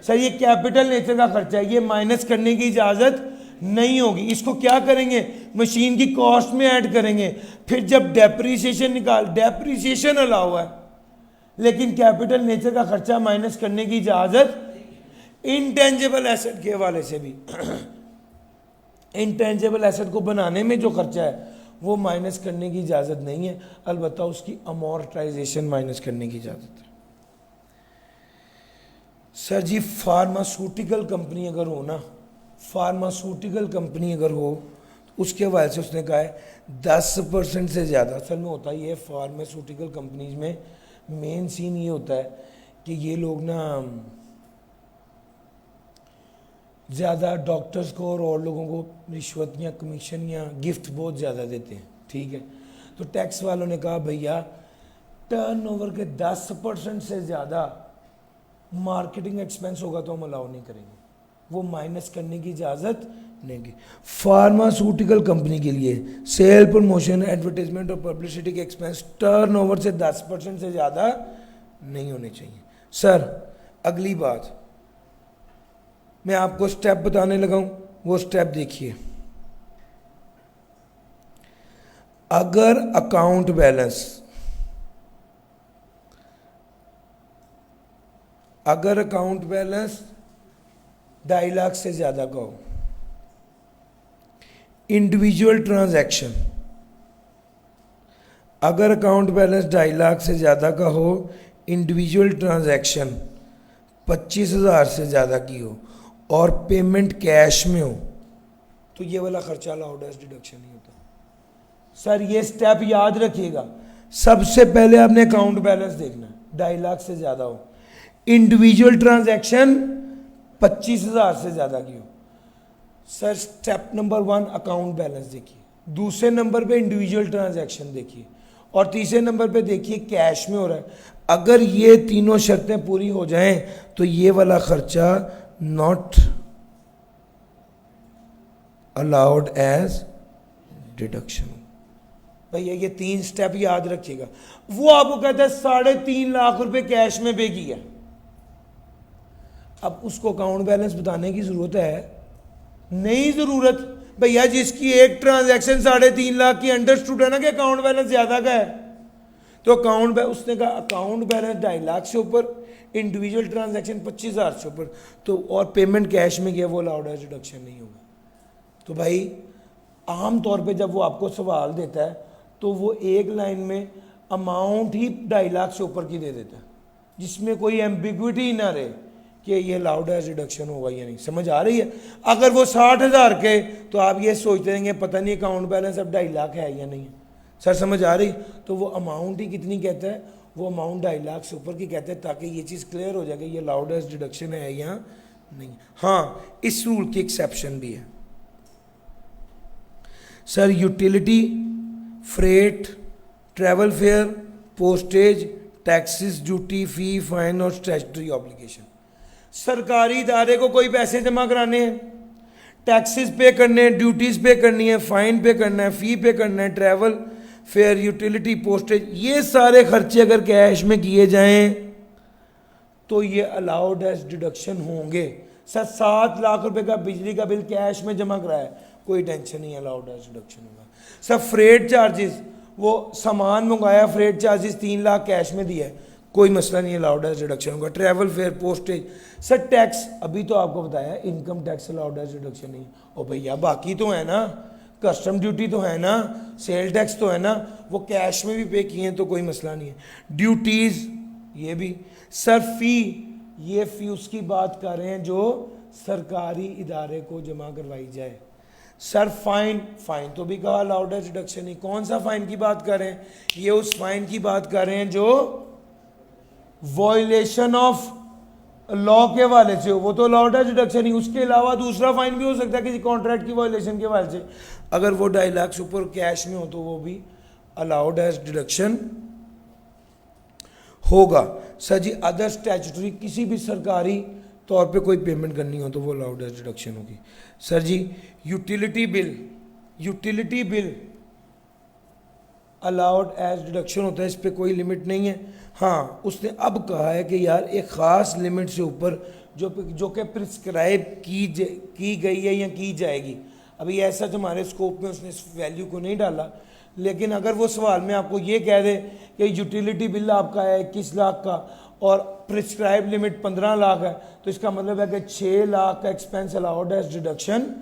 सर ये कैपिटल नेचर का खर्चा है, ये माइनस करने की इजाज़त नहीं होगी। इसको क्या करेंगे? मशीन की कॉस्ट में ऐड करेंगे। फिर जब डेप्रीसिएशन डेप्रीसिएशन अलाउ है, लेकिन कैपिटल नेचर का खर्चा माइनस करने की इजाज़त इंटेंजिबल एसेट के हवाले से भी इंटेंजिबल एसेट को बनाने में जो खर्चा है वो माइनस करने की इजाज़त नहीं है, अलबत्ता उसकी अमोर्टाइजेशन माइनस करने की इजाज़त है। सर जी फार्मास्यूटिकल कंपनी अगर हो ना, फार्मास्यूटिकल कंपनी अगर हो तो उसके हवाले से उसने कहा है 10% से ज़्यादा। असल में होता ही है फार्मास्यूटिकल कंपनीज में मेन सीन ये होता है कि ये लोग ना ज़्यादा डॉक्टर्स को और लोगों को रिश्वत या कमीशन या गिफ्ट बहुत ज़्यादा देते हैं, ठीक है। तो टैक्स वालों ने कहा भैया टर्नओवर के 10% से ज़्यादा मार्केटिंग एक्सपेंस होगा तो हम अलाउ नहीं करेंगे। वो माइनस करने की इजाज़त नहीं। फार्मास्यूटिकल कंपनी के लिए सेल, प्रमोशन, एडवर्टाइजमेंट और पब्लिसिटी के एक्सपेंस टर्नओवर से 10% से ज़्यादा नहीं होने चाहिए। सर अगली बात मैं आपको स्टेप बताने लगा हूं, वो स्टेप देखिए। अगर अकाउंट बैलेंस, अगर अकाउंट बैलेंस 2.5 लाख से ज़्यादा का हो, इंडिविजुअल ट्रांजैक्शन, अगर अकाउंट बैलेंस 2.5 लाख से ज़्यादा का हो, इंडिविजुअल ट्रांजैक्शन 25,000 से ज़्यादा की हो और पेमेंट कैश में हो, तो ये वाला खर्चा अलाउड एज डिडक्शन नहीं होता। सर ये स्टेप याद रखिएगा, सबसे पहले आपने अकाउंट बैलेंस देखना है, 2.5 लाख से ज़्यादा हो, इंडिविजुअल ट्रांजैक्शन 25,000 से ज़्यादा की हो। Sir step number 1 account balance देखिए, दूसरे नंबर पे इंडिविजुअल ट्रांजैक्शन देखिए, और तीसरे नंबर पे देखिए कैश में हो रहा है। अगर ये तीनों शर्तें पूरी हो जाएं तो ये वाला खर्चा नॉट अलाउड एज डिडक्शन। भैया ये 3 स्टेप याद रखिएगा। वो आपको कहता है 3.5 लाख रुपए कैश में पे किया, अब उसको अकाउंट बैलेंस बताने की जरूरत है? नहीं जरूरत। भैया जिसकी एक ट्रांजैक्शन 3.5 लाख की अंडरस्टूड है ना कि अकाउंट बैलेंस ज्यादा का है, तो उसने कहा अकाउंट बैलेंस 2.5 लाख से ऊपर, इंडिविजुअल ट्रांजैक्शन 25,000 से ऊपर, तो और पेमेंट कैश में गया, वो अलाउड एज डिडक्शन नहीं होगा। तो भाई आम तौर पे जब वो आपको सवाल देता है तो वो एक लाइन में अमाउंट ही 2.5 लाख से ऊपर की दे देता है, जिसमें कोई एम्बिग्विटी ना रहे कि ये अलाउड एज डिडक्शन होगा या नहीं। समझ आ रही है? अगर वो 60,000 के, तो आप ये सोचते रहेंगे पता नहीं अकाउंट बैलेंस अब 2.5 लाख है या नहीं है। सर समझ आ रही? तो वो अमाउंट ही कितनी कहता है, वो अमाउंट 2.5 लाख से ऊपर की कहते हैं, ताकि ये चीज़ क्लियर हो जाए कि ये अलाउड एज डिडक्शन है या नहीं। हाँ, इस रूल की एक्सेप्शन भी है। Sir utility, freight, travel fare, postage, taxes, duty, fee, fine और स्टैट्यूटरी ऑब्लिगेशन। सरकारी इदारे को कोई पैसे जमा कराने हैं, टैक्सेस पे करने हैं, ड्यूटीज पे करनी है, फाइन पे करना है, फी पे करना है, ट्रैवल फेयर, यूटिलिटी, पोस्टेज, ये सारे खर्चे अगर कैश में किए जाएं तो ये अलाउड एज डिडक्शन होंगे। सर 7 लाख रुपए का बिजली का बिल कैश में जमा कराया, कोई टेंशन नहीं, अलाउड एज डिडक्शन होगा। सर फ्रेट चार्जेस, वो सामान मंगाया, फ्रेट चार्जेस 3 लाख कैश में दिया है, कोई मसला नहीं, अलाउड एज डिडक्शन होगा। Travel fare, postage. Sir tax, अभी तो आपको बताया income tax allowed as deduction नहीं। ओ भैया बाकी तो है ना, कस्टम ड्यूटी तो है ना, सेल टैक्स तो है ना, वो कैश में भी पे किए हैं तो कोई मसला नहीं है। ड्यूटीज ये भी। सर फी, ये फी उसकी बात कर रहे हैं जो सरकारी इदारे को जमा करवाई जाए। सर फाइन, फाइन तो भी कहा अलाउड एज डिडक्शन नहीं। कौन सा फाइन की बात कर रहे हैं? ये उस फाइन की बात कर रहे हैं जो वॉयलेशन ऑफ लॉ के हवाले से हो, वो तो अलाउड है डिडक्शन ही। उसके अलावा दूसरा फाइन भी हो सकता है किसी कॉन्ट्रैक्ट की वॉयलेशन के हवाले से, अगर वो 2.5 लाख से ऊपर कैश में हो तो वो भी अलाउड एज डिडक्शन होगा। सर जी अदर स्टैट्यूटरी, किसी भी सरकारी तौर पे कोई पेमेंट करनी हो तो वो अलाउड एज डिडक्शन होगी। सर जी utility bill, utility bill allowed as deduction होता है, इस पर कोई लिमिट नहीं है। हाँ उसने कहा है कि यार एक ख़ास लिमिट से ऊपर जो कि प्रिस्क्राइब की गई है या की जाएगी, अभी ऐसा तो हमारे स्कोप में उसने इस वैल्यू को नहीं डाला, लेकिन अगर वो सवाल में आपको ये कह दे कि यूटिलिटी बिल आपका है 21 लाख का और प्रिस्क्राइब लिमिट 15 लाख है, तो इसका मतलब है कि 6 लाख का एक्सपेंस अलाउड एज डिडक्शन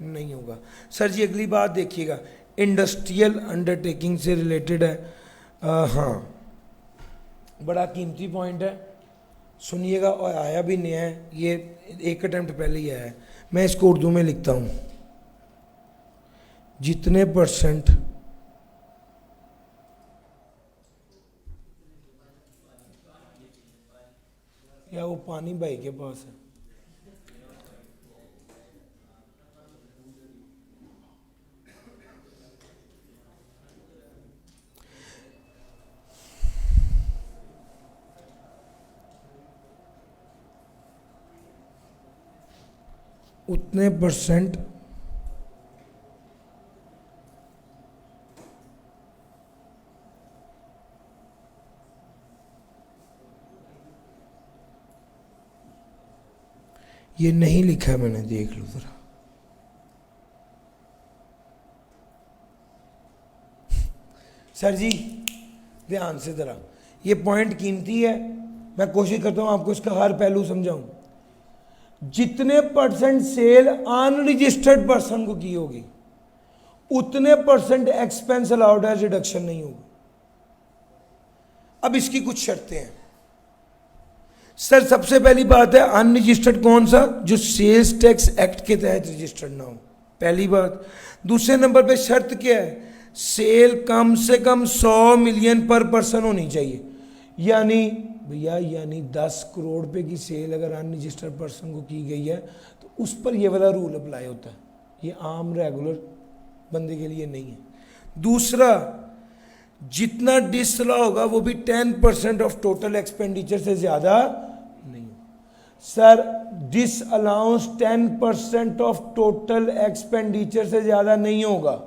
नहीं होगा। सर जी अगली बात देखिएगा, इंडस्ट्रियल अंडरटेकिंग से रिलेटेड है। हाँ बड़ा कीमती पॉइंट है, सुनिएगा, और आया भी नया है, ये एक अटेम्प्ट पहले ही आया है। मैं इसको उर्दू में लिखता हूँ, जितने परसेंट या वो पानी भाई के पास है, उतने परसेंट ये नहीं लिखा है मैंने, देख लो जरा। सर जी ध्यान से जरा, ये पॉइंट कीमती है, मैं कोशिश करता हूं आपको इसका हर पहलू समझाऊं। जितने परसेंट सेल अनरजिस्टर्ड पर्सन को की होगी उतने परसेंट एक्सपेंस अलाउड है, रिडक्शन नहीं होगा। अब इसकी कुछ शर्तें हैं सर। सबसे पहली बात है अनरजिस्टर्ड कौन सा, जो सेल्स टैक्स एक्ट के तहत रजिस्टर्ड ना हो, पहली बात। दूसरे नंबर पे शर्त क्या है, सेल कम से कम 100 मिलियन पर पर्सन होनी चाहिए। यानी भैया 10 करोड़ रुपए की सेल अगर अनरजिस्टर्ड पर्सन को की गई है तो उस पर ये वाला रूल अप्लाई होता है, ये आम रेगुलर बंदे के लिए नहीं है। दूसरा, जितना डिसअलाउ होगा वो भी 10% ऑफ टोटल एक्सपेंडिचर से ज्यादा नहीं हो। Sir disallowance 10% of total expenditure से ज्यादा नहीं होगा।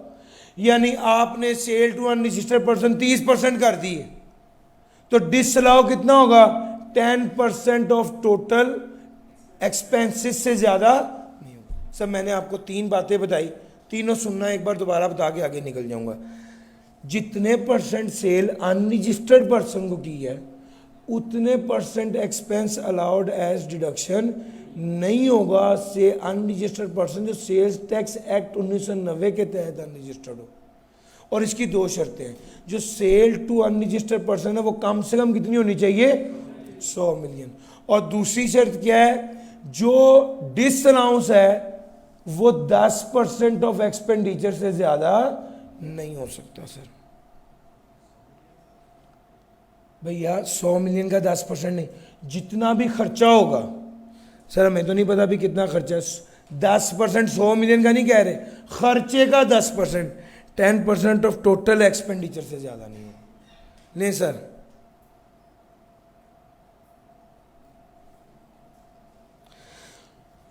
यानी आपने सेल टू अनरजिस्टर्ड पर्सन 30% कर दी है तो डिसअलाउ कितना होगा, 10% ऑफ टोटल एक्सपेंसेस से ज्यादा नहीं होगा। सर मैंने आपको 3 बातें बताई, तीनों सुनना, एक बार दोबारा बता के आगे निकल जाऊंगा। जितने परसेंट सेल अनरजिस्टर्ड पर्सन को की है उतने percent expense allowed as deduction नहीं होगा से अनरजिस्टर्ड पर्सन जो सेल्स टैक्स एक्ट 1990 के तहत अनरजिस्टर्ड हो। और इसकी 2 शर्तें हैं, जो सेल टू अनरजिस्टर्ड पर्सन है वो कम से कम कितनी होनी चाहिए, 100 मिलियन। और दूसरी शर्त क्या है, जो डिसअलाउंस है वो 10% ऑफ एक्सपेंडिचर से ज्यादा नहीं हो सकता। सर भैया 100 मिलियन का 10% नहीं, जितना भी खर्चा होगा, सर हमें तो नहीं पता भी कितना खर्चा, 10% 100 मिलियन का नहीं कह रहे, खर्चे का 10%, 10% ऑफ टोटल एक्सपेंडिचर से ज्यादा नहीं है। नहीं सर,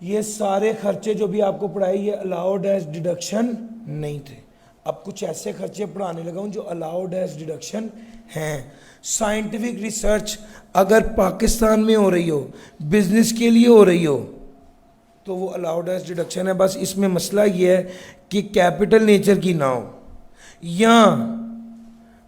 ये सारे खर्चे जो भी आपको पढ़ाई ये अलाउड एज डिडक्शन नहीं थे। अब कुछ ऐसे खर्चे पढ़ाने लगा हूं जो अलाउड एज डिडक्शन हैं। साइंटिफिक रिसर्च अगर पाकिस्तान में हो रही हो, बिजनेस के लिए हो रही हो, तो वो अलाउड एज डिडक्शन है। बस इसमें मसला ये है कि कैपिटल नेचर की ना हो या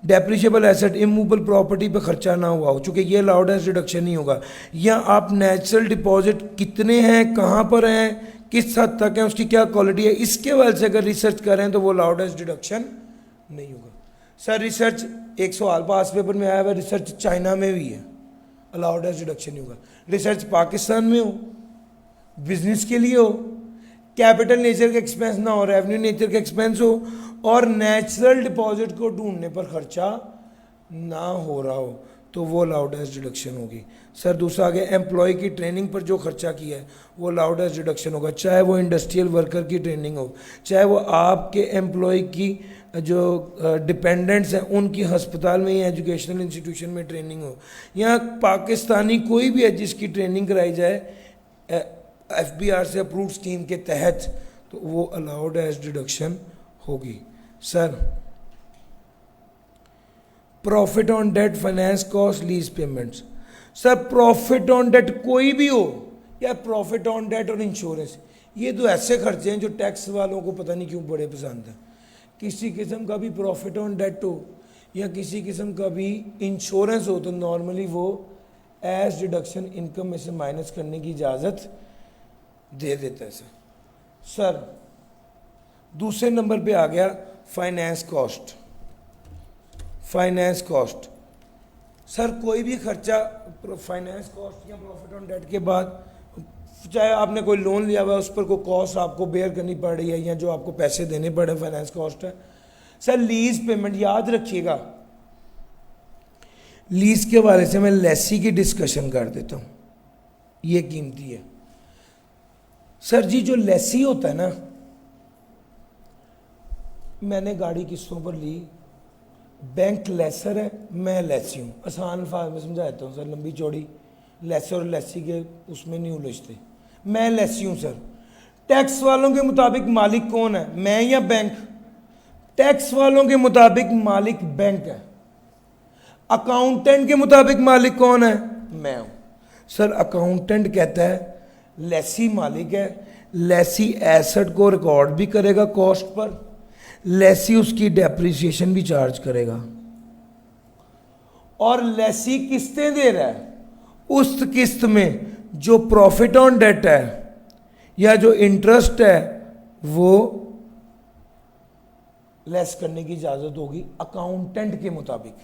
डेप्रिशिएबल एसेट इमूवेबल प्रॉपर्टी पे खर्चा ना हुआ हो, चूंकि ये अलाउड एज डिडक्शन नहीं होगा। या आप नेचुरल डिपॉजिट कितने हैं, कहाँ पर हैं, किस हद तक है, उसकी क्या क्वालिटी है, इसके वजह से अगर रिसर्च करें तो वो अलाउड एज डिडक्शन नहीं होगा। सर रिसर्च एक सवाल पास पेपर में आया हुआ, रिसर्च चाइना में भी है, अलाउड एज डिडक्शन नहीं होगा। रिसर्च पाकिस्तान में हो, बिजनेस के लिए हो, कैपिटल नेचर के एक्सपेंस ना हो, रेवेन्यू नेचर के एक्सपेंस हो, और नेचुरल डिपॉजिट को ढूंढने पर खर्चा ना हो रहा हो, तो वो अलाउड एज डिडक्शन होगी। सर दूसरा आगे, एम्प्लॉय की ट्रेनिंग पर जो खर्चा किया है वो अलाउड एज डिडक्शन होगा, चाहे वो इंडस्ट्रियल वर्कर की ट्रेनिंग हो, चाहे वो आपके एम्प्लॉय की जो डिपेंडेंट्स हैं उनकी हस्पताल में या एजुकेशनल इंस्टीट्यूशन में ट्रेनिंग हो, या पाकिस्तानी कोई भी है जिसकी ट्रेनिंग कराई जाए FBR से अप्रूव्ड स्कीम के तहत, तो वो अलाउड एज डिडक्शन होगी। Sir profit on debt, finance cost, lease payments. Sir profit on debt कोई भी हो, या प्रॉफिट ऑन डेट और इंश्योरेंस, ये तो ऐसे खर्चे हैं जो टैक्स वालों को पता नहीं क्यों बड़े पसंद है। किसी किस्म का भी प्रॉफिट ऑन डेट हो या किसी किस्म का भी इंश्योरेंस हो तो नॉर्मली वो एज डिडक्शन इनकम में से माइनस करने की इजाज़त दे देता है। सर दूसरे नंबर पे आ गया finance cost. Finance cost, sir कोई भी खर्चा फाइनेंस कॉस्ट या प्रॉफिट ऑन डेट के बाद, चाहे आपने कोई लोन लिया हुआ है उस पर कोई कॉस्ट आपको बेयर करनी पड़ रही है या जो आपको पैसे देने पड़े, फाइनेंस कॉस्ट है। सर लीज पेमेंट, याद रखिएगा लीज के हवाले से मैं लेसी की डिस्कशन कर देता हूं, ये कीमती है। सर जी जो लेसी होता है ना, मैंने गाड़ी किस्तों पर ली, बैंक लेसर है, मैं लेसी हूँ, आसान अल्फाज में समझाता हूँ सर, लंबी चौड़ी, लेसर और लेसी के उसमें नहीं उलझते। मैं लेसी हूँ सर, टैक्स वालों के मुताबिक मालिक कौन है, मैं या बैंक? टैक्स वालों के मुताबिक मालिक बैंक है। अकाउंटेंट के मुताबिक मालिक कौन है, मैं हूं। सर अकाउंटेंट कहता है लेसी मालिक है, लेसी एसेट को रिकॉर्ड भी करेगा कॉस्ट पर, लेसी उसकी डेप्रिसिएशन भी चार्ज करेगा, और लेसी किस्तें दे रहा है। उस किस्त में जो प्रॉफिट ऑन डेट है या जो इंटरेस्ट है वो लेस करने की इजाजत होगी अकाउंटेंट के मुताबिक।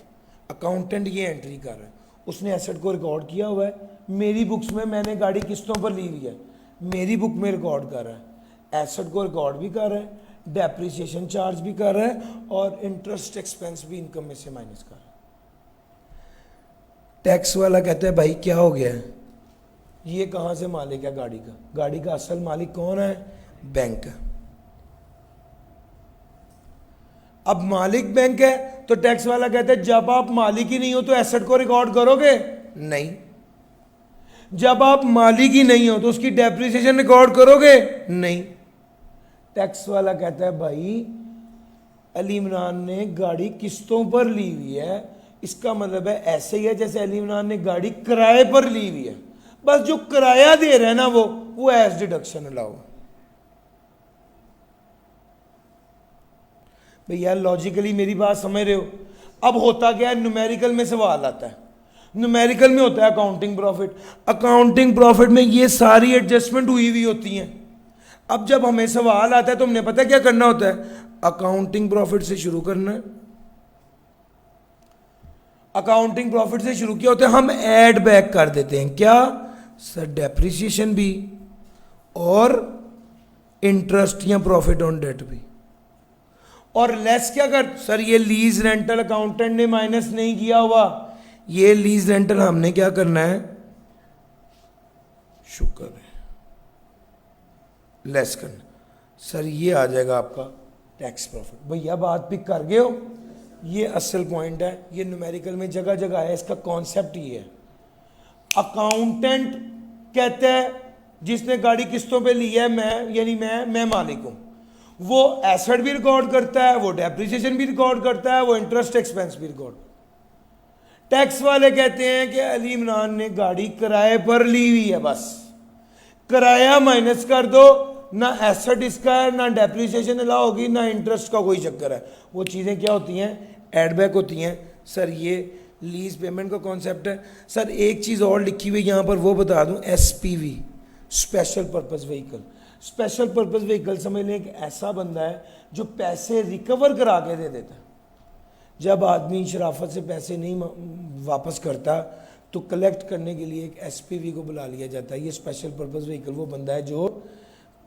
अकाउंटेंट ये एंट्री कर रहा है, उसने एसेट को रिकॉर्ड किया हुआ है, मेरी बुक्स में मैंने गाड़ी किस्तों पर ली हुई है, मेरी बुक में रिकॉर्ड कर रहा है, एसेट को रिकॉर्ड भी कर रहा है, डेप्रिसिएशन चार्ज भी कर रहा है, और इंटरेस्ट एक्सपेंस भी इनकम में से माइनस कर रहा है। टैक्स वाला कहता है भाई क्या हो गया है, ये कहां से मालिक है गाड़ी का? गाड़ी का असल मालिक कौन है, बैंक है। अब मालिक बैंक है तो टैक्स वाला कहता है जब आप मालिक ही नहीं हो तो एसेट को रिकॉर्ड करोगे? नहीं। जब आप मालिक ही नहीं हो तो उसकी डेप्रिसिएशन रिकॉर्ड करोगे? नहीं। टैक्स वाला कहता है भाई अली इमरान ने गाड़ी किस्तों पर ली हुई है, इसका मतलब है ऐसे ही है जैसे अली इमरान ने गाड़ी किराए पर ली हुई है, बस जो किराया दे रहे हैं ना वो एज डिडक्शन अलाउ। भैया लॉजिकली मेरी बात समझ रहे हो? अब होता क्या है, न्यूमेरिकल में सवाल आता है, न्यूमेरिकल में होता है अकाउंटिंग प्रॉफिट, अकाउंटिंग प्रॉफिट में ये सारी एडजस्टमेंट हुई हुई होती हैं। अब जब हमें सवाल आता है तो हमने पता क्या करना होता है, अकाउंटिंग प्रॉफिट से शुरू करना है। अकाउंटिंग प्रॉफिट से शुरू किया होता है, हम ऐड बैक कर देते हैं क्या सर, डेप्रिसिएशन भी और इंटरेस्ट या प्रॉफिट ऑन डेट भी। और लेस क्या कर सर, ये लीज रेंटल अकाउंटेंट ने माइनस नहीं किया हुआ, ये लीज रेंटल हमने क्या करना है, शुक्र है, लेस करना। सर ये आ जाएगा आपका टैक्स प्रॉफिट। भैया बात पिक कर गए हो, ये असल पॉइंट है, ये न्यूमेरिकल में जगह जगह है, इसका कॉन्सेप्ट ये है। अकाउंटेंट कहता है जिसने गाड़ी किस्तों पे ली है, मैं यानी मैं मालिक हूं, वो एसेट भी रिकॉर्ड करता है, वो डेप्रिसिएशन भी रिकॉर्ड करता है, वो इंटरेस्ट एक्सपेंस भी रिकॉर्ड। टैक्स वाले कहते हैं कि अली इमरान ने गाड़ी किराए पर ली हुई है, बस किराया माइनस कर दो, ना एसेट इसका है, ना डेप्रिसिएशन अलाउ होगी, ना इंटरेस्ट का कोई चक्कर है। वो चीज़ें क्या होती हैं, एडबैक होती हैं। सर ये लीज पेमेंट का कॉन्सेप्ट है। सर एक चीज़ और लिखी हुई यहाँ पर वो बता दूँ, SPV, special purpose vehicle. Special purpose vehicle समझ लें कि ऐसा बंदा है जो पैसे रिकवर करा के दे देता है। जब आदमी शराफत से पैसे नहीं वापस करता तो कलेक्ट करने के लिए एक SPV को बुला लिया जाता है। ये स्पेशल पर्पस व्हीकल वो बंदा है जो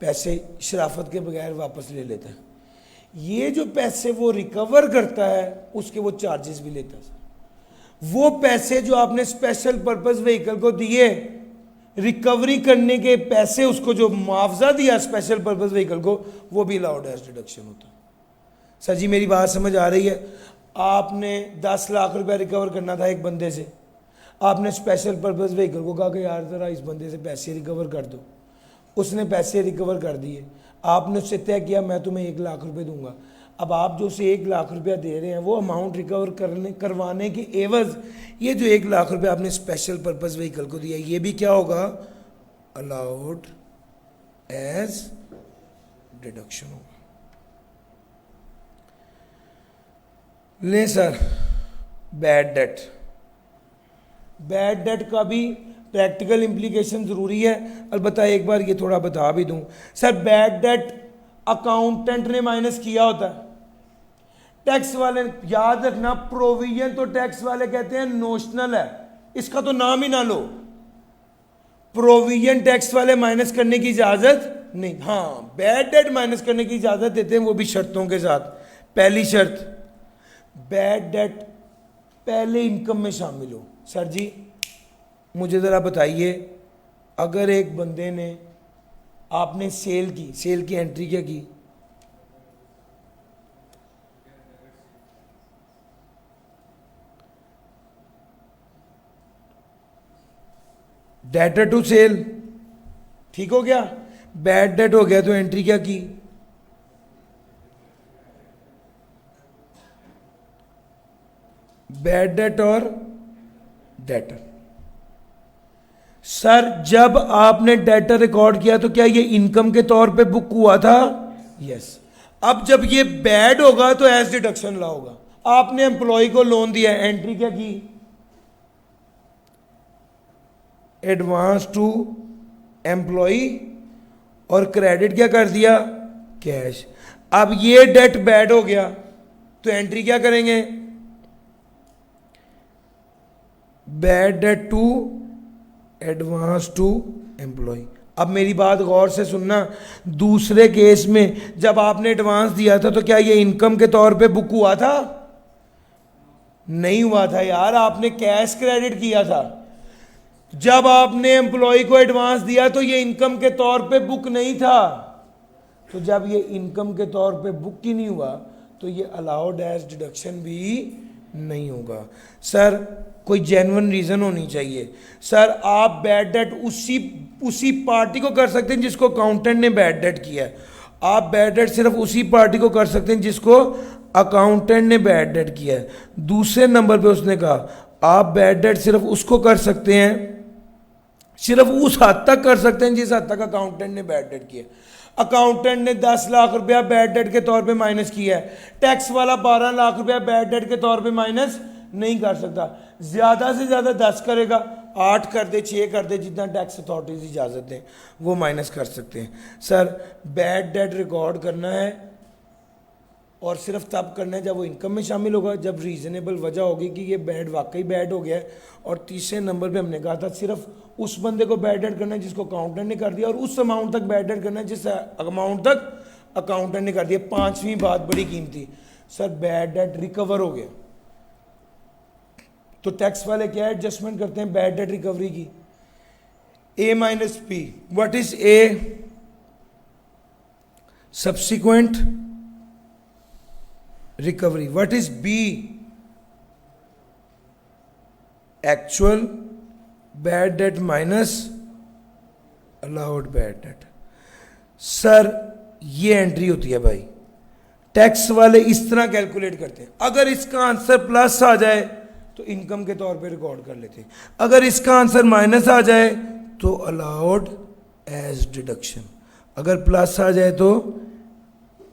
पैसे शराफत के बगैर वापस ले लेता है। ये जो पैसे वो रिकवर करता है उसके वो चार्जेस भी लेता है। वो पैसे जो आपने स्पेशल पर्पस व्हीकल को दिए, रिकवरी करने के पैसे, उसको जो मुआवजा दिया स्पेशल पर्पस व्हीकल को, वो भी अलाउड एज डिडक्शन होता है। सर जी मेरी बात समझ आ रही है? आपने 10 लाख रुपया रिकवर करना था एक बंदे से, आपने स्पेशल पर्पस व्हीकल को कहा कि यार ज़रा इस बंदे से पैसे रिकवर कर दो, उसने पैसे रिकवर कर दिए, आपने उससे तय किया मैं तुम्हें 1 लाख रुपए दूंगा। अब आप जो उसे 1 लाख रुपया दे रहे हैं वो अमाउंट रिकवर करवाने के एवज ये जो 1 लाख रुपया आपने स्पेशल पर्पस व्हीकल को दिया, ये भी क्या होगा, अलाउड एज डिडक्शन होगा। ले sir bad debt, bad debt का भी प्रैक्टिकल इम्प्लीकेशन ज़रूरी है। अलबत्ता एक बार ये थोड़ा बता भी दूं, सर बैड डेट अकाउंटेंट ने माइनस किया होता है, टैक्स वाले, याद रखना प्रोविजन तो टैक्स वाले कहते हैं नोशनल है, इसका तो नाम ही ना लो। प्रोविजन टैक्स वाले माइनस करने की इजाजत नहीं, हाँ बैड डेट माइनस करने की इजाजत देते हैं, वो भी शर्तों के साथ। पहली शर्त, बैड डेट पहले इनकम में शामिल हो। सर जी मुझे ज़रा बताइए, अगर एक बंदे ने, आपने सेल की एंट्री क्या की, डेटर टू सेल, ठीक हो गया। बैड डेट हो गया तो एंट्री क्या की, बैड डेट और डेटर। सर जब आपने डेटर रिकॉर्ड किया तो क्या ये इनकम के तौर पे बुक हुआ था? यस। अब जब ये बैड होगा तो एज डिडक्शन ला होगा। आपने एम्प्लॉय को लोन दिया, एंट्री क्या की, एडवांस टू एम्प्लॉय, और क्रेडिट क्या कर दिया, कैश। अब ये डेट बैड हो गया तो एंट्री क्या करेंगे, bad debt to advance to employ. अब मेरी बात गौर से सुनना, दूसरे केस में जब आपने एडवांस दिया था तो क्या ये इनकम के तौर पे बुक हुआ था? नहीं हुआ था यार, आपने कैश क्रेडिट किया था। जब आपने एम्प्लॉय को एडवांस दिया तो ये इनकम के तौर पे बुक नहीं था। तो जब ये इनकम के तौर पे बुक ही नहीं हुआ तो ये अलाउड एज डिडक्शन भी नहीं होगा। सर कोई जेन्युइन रीजन होनी चाहिए। सर आप बैड डेट उसी पार्टी को कर सकते हैं जिसको अकाउंटेंट ने बैड डेट किया है। आप बैड डेट सिर्फ उसी पार्टी को कर सकते हैं जिसको अकाउंटेंट ने बैड डेट किया है। दूसरे नंबर पे उसने कहा आप बैड डेट सिर्फ उसको कर सकते हैं, सिर्फ उस हद तक कर सकते हैं जिस हद तक अकाउंटेंट ने बैड डेट किया। अकाउंटेंट ने 10 लाख रुपया बैड डेट के तौर पे माइनस किया है, टैक्स वाला 12 लाख रुपया बैड डेट के तौर पे माइनस नहीं कर सकता। ज्यादा से ज्यादा 10 करेगा, 8 कर दे, 6 कर दे, जितना टैक्स अथॉरिटीज इजाजत दें वो माइनस कर सकते हैं। सर बैड डेट रिकॉर्ड करना है और सिर्फ तब करना है जब वो इनकम में शामिल होगा, जब रीजनेबल वजह होगी कि ये बैड वाकई बैड हो गया है। और तीसरे नंबर पे हमने कहा था सिर्फ उस बंदे को बैड डेट करना है जिसको अकाउंटेंट ने कर दिया, और उस अमाउंट तक बैड डेट करना है जिस अमाउंट तक अकाउंटेंट ने कर दिया। पांचवी बात बड़ी कीमती, सर बैड डेट रिकवर हो गया तो टैक्स वाले क्या एडजस्टमेंट करते हैं बैड डेट रिकवरी की, A minus P. What is A? Subsequent recovery. What is B? Actual bad debt minus allowed bad debt. Sir ये एंट्री होती है भाई, टैक्स वाले इस तरह कैलकुलेट करते हैं। अगर इसका आंसर प्लस आ जाए तो इनकम के तौर पे रिकॉर्ड कर लेते हैं, अगर इसका आंसर माइनस आ जाए तो अलाउड एज डिडक्शन, अगर प्लस आ जाए तो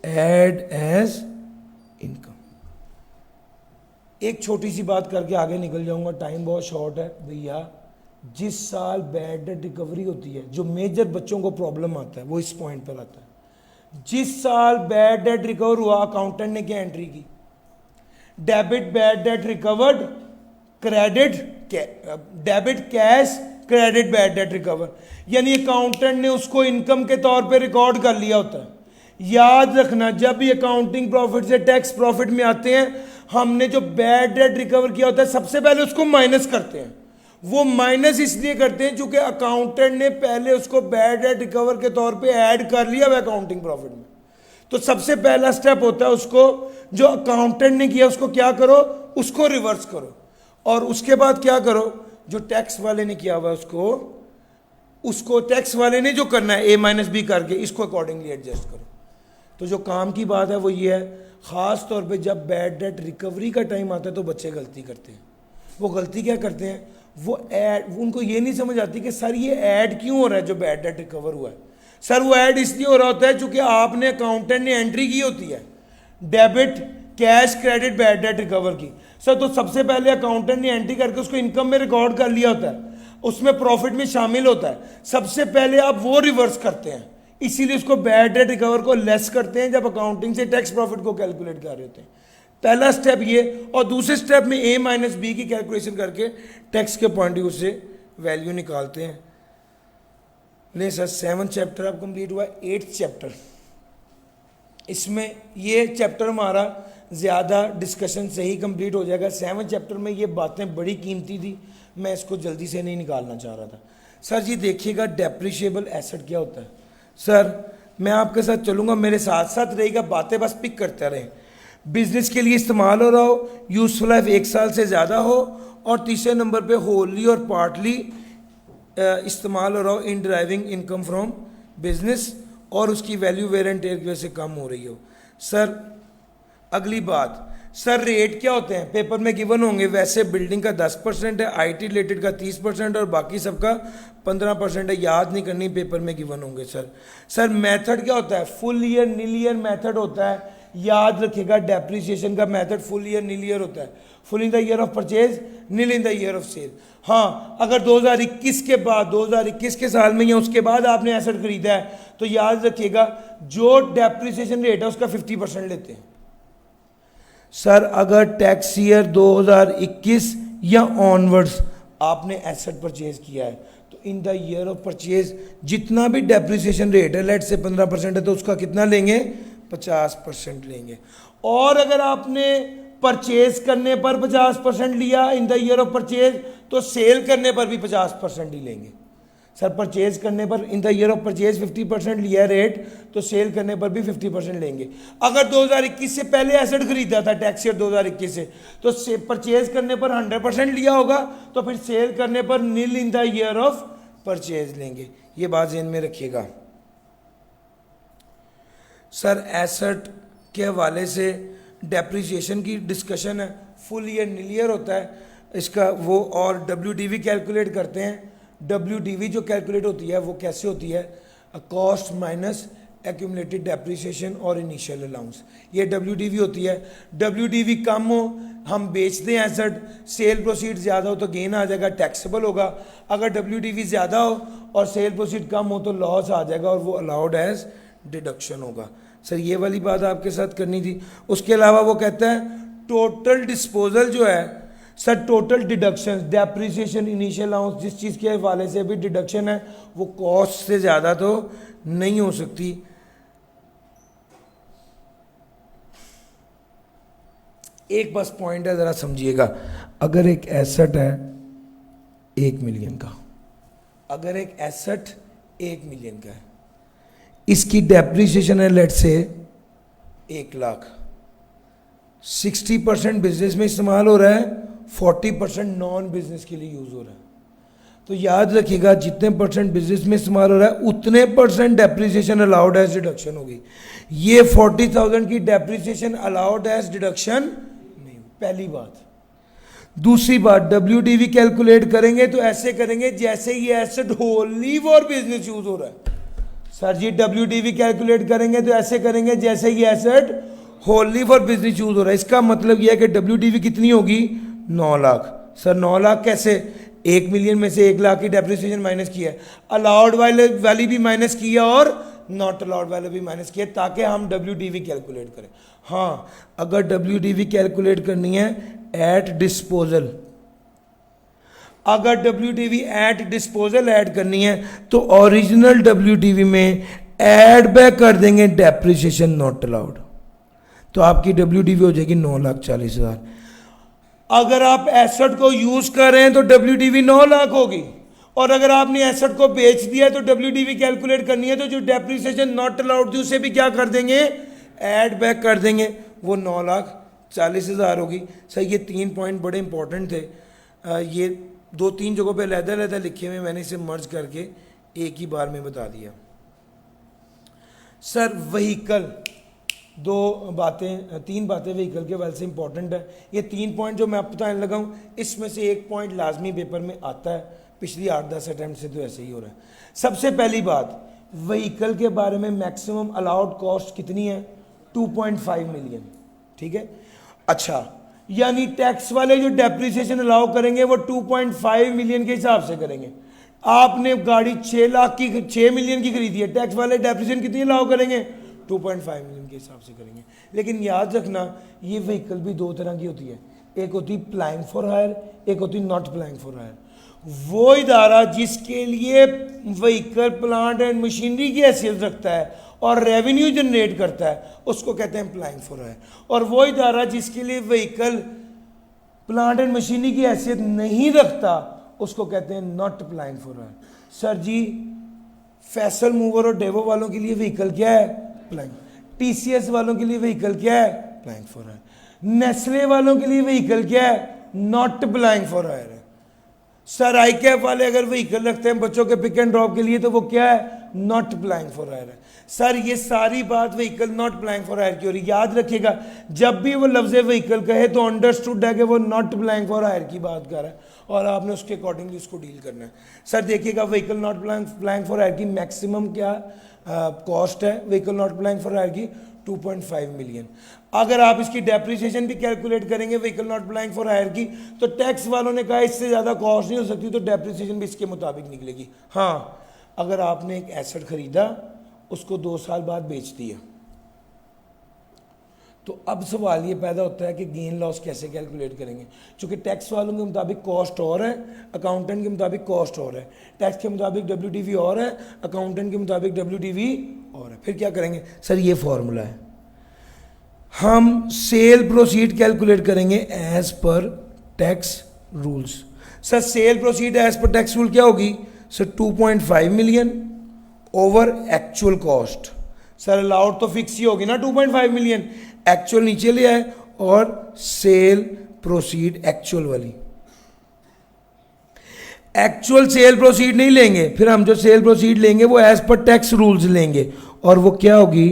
एड एज इनकम। एक छोटी सी बात करके आगे निकल जाऊंगा, टाइम बहुत शॉर्ट है भैया। जिस साल बैड डेट रिकवरी होती है, जो मेजर बच्चों को प्रॉब्लम आता है वो इस पॉइंट पर आता है। जिस साल बैड डेट रिकवर हुआ अकाउंटेंट ने क्या एंट्री की, debit bad debt recovered, credit debit cash, credit bad debt recover. यानी अकाउंटेंट ने उसको इनकम के तौर पे रिकॉर्ड कर लिया होता है। याद रखना जब भी अकाउंटिंग प्रॉफिट से टैक्स प्रॉफिट में आते हैं, हमने जो बैड डेट रिकवर किया होता है सबसे पहले उसको माइनस करते हैं। वो माइनस इसलिए करते हैं क्योंकि अकाउंटेंट ने पहले उसको बैड डेट रिकवर के तौर पे ऐड कर लिया है अकाउंटिंग प्रॉफिट में। तो सबसे पहला स्टेप होता है उसको जो अकाउंटेंट ने किया उसको क्या करो, उसको रिवर्स करो। और उसके बाद क्या करो, जो टैक्स वाले ने किया हुआ उसको टैक्स वाले ने जो करना है ए माइनस बी करके इसको अकॉर्डिंगली एडजस्ट करो। तो जो काम की बात है वो ये है, ख़ास तौर पे जब बैड डेट रिकवरी का टाइम आता है तो बच्चे गलती करते हैं। वो गलती क्या करते हैं, वो ऐड, उनको ये नहीं समझ आती कि सर ये ऐड क्यों हो रहा है जो बैड डेट रिकवर हुआ है। सर वो ऐड इसलिए हो रहा होता है क्योंकि आपने अकाउंटेंट ने एंट्री की होती है debit cash credit bad debt recover की। सर तो सबसे पहले अकाउंटेंट ने एंट्री करके उसको इनकम में रिकॉर्ड कर लिया होता है, उसमें प्रॉफिट में शामिल होता है। सबसे पहले आप वो रिवर्स करते हैं, इसीलिए उसको बैड डेट रिकवर को लेस करते हैं जब अकाउंटिंग से टैक्स प्रॉफिट को कैलकुलेट कर रहे होते हैं। पहला स्टेप ये, और दूसरे स्टेप में ए माइनस बी की कैलकुलेशन करके टैक्स के पॉइंट ऑफ व्यू से वैल्यू निकालते हैं। नहीं सर 7th चैप्टर अब कंप्लीट हुआ, 8th चैप्टर, इसमें ये चैप्टर हमारा ज़्यादा डिस्कशन से ही कंप्लीट हो जाएगा। 7th चैप्टर में ये बातें बड़ी कीमती थी, मैं इसको जल्दी से नहीं निकालना चाह रहा था। सर जी देखिएगा डेप्रिशिएबल एसेट क्या होता है। सर मैं आपके साथ चलूँगा, मेरे साथ साथ रहेगा, बातें बस पिक करते रहें। बिजनेस के लिए इस्तेमाल हो रहा हो, यूजफुल लाइफ 1 साल से ज़्यादा हो, और तीसरे नंबर पे होली और पार्टली इस्तेमाल हो रहा हो इन ड्राइविंग इनकम फ्रॉम बिजनेस और उसकी वैल्यू वेयर एंड टेयर की वजह से कम हो रही हो। सर अगली बात, सर रेट क्या होते हैं पेपर में गिवन होंगे, वैसे बिल्डिंग का 10% है, आईटी रिलेटेड का 30% और बाकी सबका 15% है, याद नहीं करनी, पेपर में गिवन होंगे। सर मेथड क्या होता है, full year nil year method होता है, याद रखिएगा डेप्रिसिएशन का method full year nil year होता है, full in the year of purchase nil in the year of sale. हाँ, अगर 2021 के बाद 2021 के साल में या उसके बाद आपने एसेट खरीदा है तो याद रखिएगा जो डेप्रिसिएशन रेट है उसका 50% लेते हैं। सर अगर टैक्स ईयर 2021 या ऑनवर्ड्स आपने एसेट परचेज किया है तो इन द ईयर ऑफ परचेज जितना भी डेप्रिसिएशन रेट है, लेट से 15% है, तो उसका कितना लेंगे, 50% लेंगे। और अगर आपने परचेज करने पर 50% लिया इन द ईयर ऑफ परचेज तो सेल करने पर भी 50% ही लेंगे। सर परचेज करने पर इन द ईयर ऑफ परचेज 50% लिया है रेट, तो सेल करने पर भी 50% लेंगे। अगर 2021 से पहले एसेट खरीदा था टैक्स ईयर 2021 से, तो परचेज करने पर 100% लिया होगा, तो फिर सेल करने पर nil in the year of purchase लेंगे। ये बात ध्यान में रखिएगा। सर एसेट के हवाले से डेप्रिसिएशन की डिस्कशन है, फुल ईयर नील ईयर होता है इसका वो, और WDV कैलकुलेट करते हैं। WDV जो कैलकुलेट होती है वो कैसे होती है, कॉस्ट माइनस एक्यूमुलेटेड डेप्रिसिएशन और इनिशियल अलाउंस, ये WDV होती है। WDV कम हो हम बेच दें एसेट, सेल प्रोसीड ज़्यादा हो तो गेन आ जाएगा, टैक्सेबल होगा। अगर WDV ज़्यादा हो और सेल प्रोसीड कम हो तो लॉस आ जाएगा और वो अलाउड एज डिडक्शन होगा। सर ये वाली बात आपके साथ करनी थी। उसके अलावा वो कहता है टोटल डिस्पोजल जो है, sir total deduction depreciation initial allowance जिस चीज़ के हवाले से भी डिडक्शन है वो कॉस्ट से ज़्यादा तो नहीं हो सकती। एक बस पॉइंट है, ज़रा समझिएगा, अगर एक एसेट है 1 मिलियन का, अगर एक एसेट 1 मिलियन का है, इसकी डेप्रिसिएशन है लेट से 1 लाख, 60% बिजनेस में इस्तेमाल हो रहा है, 40% नॉन बिजनेस के लिए यूज़ हो रहा है। तो याद रखिएगा जितने परसेंट बिजनेस में इस्तेमाल हो रहा है उतने percent depreciation allowed as deduction होगी। ये 40,000 की डेप्रिसिएशन अलाउड एज डिडक्शन नहीं, पहली बात। दूसरी बात, WDV कैलकुलेट करेंगे तो ऐसे करेंगे जैसे ये asset Holi for business use हो रहा है। सर जी WDV कैलकुलेट करेंगे तो ऐसे करेंगे जैसे ये asset Holi for business use हो रहा है। इसका मतलब यह है कि WDV कितनी होगी, 9 लाख। सर 9 लाख कैसे, 1 मिलियन में से 1 लाख की डेप्रिसिएशन माइनस किया है, अलाउड वाली भी माइनस किया और नॉट अलाउड वाले भी माइनस किया, ताकि हम WDV कैलकुलेट करें। हाँ, अगर WDV कैलकुलेट करनी है एट डिस्पोजल, अगर WDV एट डिस्पोजल ऐड करनी है तो ओरिजिनल WDV में ऐड बैक कर देंगे डेप्रिसिएशन नॉट अलाउड, तो आपकी WDV हो जाएगी 9,40,000। अगर आप एसेट को यूज कर रहे हैं तो WDV 9 लाख होगी, और अगर आपने एसेट को बेच दिया तो WDV कैलकुलेट करनी है तो जो डेप्रिसिएशन नॉट अलाउड थी उसे भी क्या कर देंगे, ऐड बैक कर देंगे, वो 9,40,000 होगी। सर ये 3 पॉइंट बड़े इंपॉर्टेंट थे, ये 2-3 जगहों पे अलग-अलग लिखे हुए, मैंने इसे मर्ज करके एक ही बार में बता दिया। सर व्हीकल, 3 बातें व्हीकल के वाले से इंपॉर्टेंट है। ये 3 पॉइंट जो मैं आप बताने लगा हूँ, इसमें से एक पॉइंट लाजमी पेपर में आता है, पिछली 8-10 अटैम्प्ट से तो ऐसे ही हो रहा है। सबसे पहली बात, व्हीकल के बारे में मैक्सिमम अलाउड कॉस्ट कितनी है, 2.5 मिलियन, ठीक है। अच्छा, यानी टैक्स वाले जो डेप्रिसिएशन अलाउ करेंगे वो 2.5 मिलियन के हिसाब से करेंगे। आपने गाड़ी 6 मिलियन की खरीदी है, टैक्स वाले डेप्रिसिएशन कितनी अलाउ करेंगे, 2.5 मिलियन के हिसाब से करेंगे। लेकिन याद रखना ये व्हीकल भी 2 तरह की होती है, एक होती है अप्लाइंग फॉर हायर, एक होती है नॉट अप्लाइंग फॉर हायर। वो इदारा जिसके लिए व्हीकल प्लांट एंड मशीनरी की हैसियत रखता है और रेवेन्यू जनरेट करता है उसको कहते हैं अप्लाइंग फॉर हायर, और वो इदारा जिसके लिए व्हीकल प्लांट एंड मशीनरी की हैसियत नहीं रखता उसको कहते हैं not applying for hire. Sir ji Faisal mover और डेवो वालों के लिए व्हीकल क्या है, अप्लाइंग। TCS वालों के लिए व्हीकल क्या है, अप्लाइंग फॉर हायर। नेस्ले वालों के लिए व्हीकल क्या है, नॉट अप्लाइंग फॉर हायर है। सर ICAP वाले अगर व्हीकल रखते हैं बच्चों के पिक एंड ड्रॉप के लिए तो वो क्या है, नॉट अप्लाइंग फॉर हायर है। सर ये सारी बात vehicle not applying for hire की हो रही है। याद रखिएगा जब भी वो लफ्ज़ व्हीकल कहे तो अंडरस्टूड है कि वो नॉट अप्लाइंग फॉर हायर की बात कर रहा है और आपने उसके अकॉर्डिंगली उसको डील करना है। सर देखिएगा vehicle not applying for hire की मैक्सिमम क्या कॉस्ट है vehicle not applying for hire की 2.5 मिलियन। अगर आप इसकी डेप्रिसिएशन भी कैलकुलेट करेंगे vehicle not applying for hire की तो टैक्स वालों ने कहा इससे ज़्यादा कॉस्ट नहीं हो सकती, तो डेप्रिसिएशन भी इसके मुताबिक निकलेगी। हाँ, अगर आपने एक एसेट खरीदा उसको 2 साल बाद बेच दिया तो अब सवाल ये पैदा होता है कि गेन लॉस कैसे कैलकुलेट करेंगे, क्योंकि टैक्स वालों के मुताबिक कॉस्ट और है, अकाउंटेंट के मुताबिक कॉस्ट और है, टैक्स के मुताबिक WDV और है, अकाउंटेंट के मुताबिक WDV और है। फिर क्या करेंगे? सर ये फॉर्मूला है, हम सेल प्रोसीड कैलकुलेट करेंगे as per tax rules. Sir sale proceed as per tax rule क्या होगी? Sir 2.5 million over actual cost. Sir allowed तो फिक्स ही होगी ना 2.5 मिलियन, एक्चुअल नीचे ले आए और सेल प्रोसीड एक्चुअल वाली। एक्चुअल सेल प्रोसीड नहीं लेंगे, फिर हम जो सेल प्रोसीड लेंगे वो एज पर टैक्स रूल्स लेंगे और वो क्या होगी?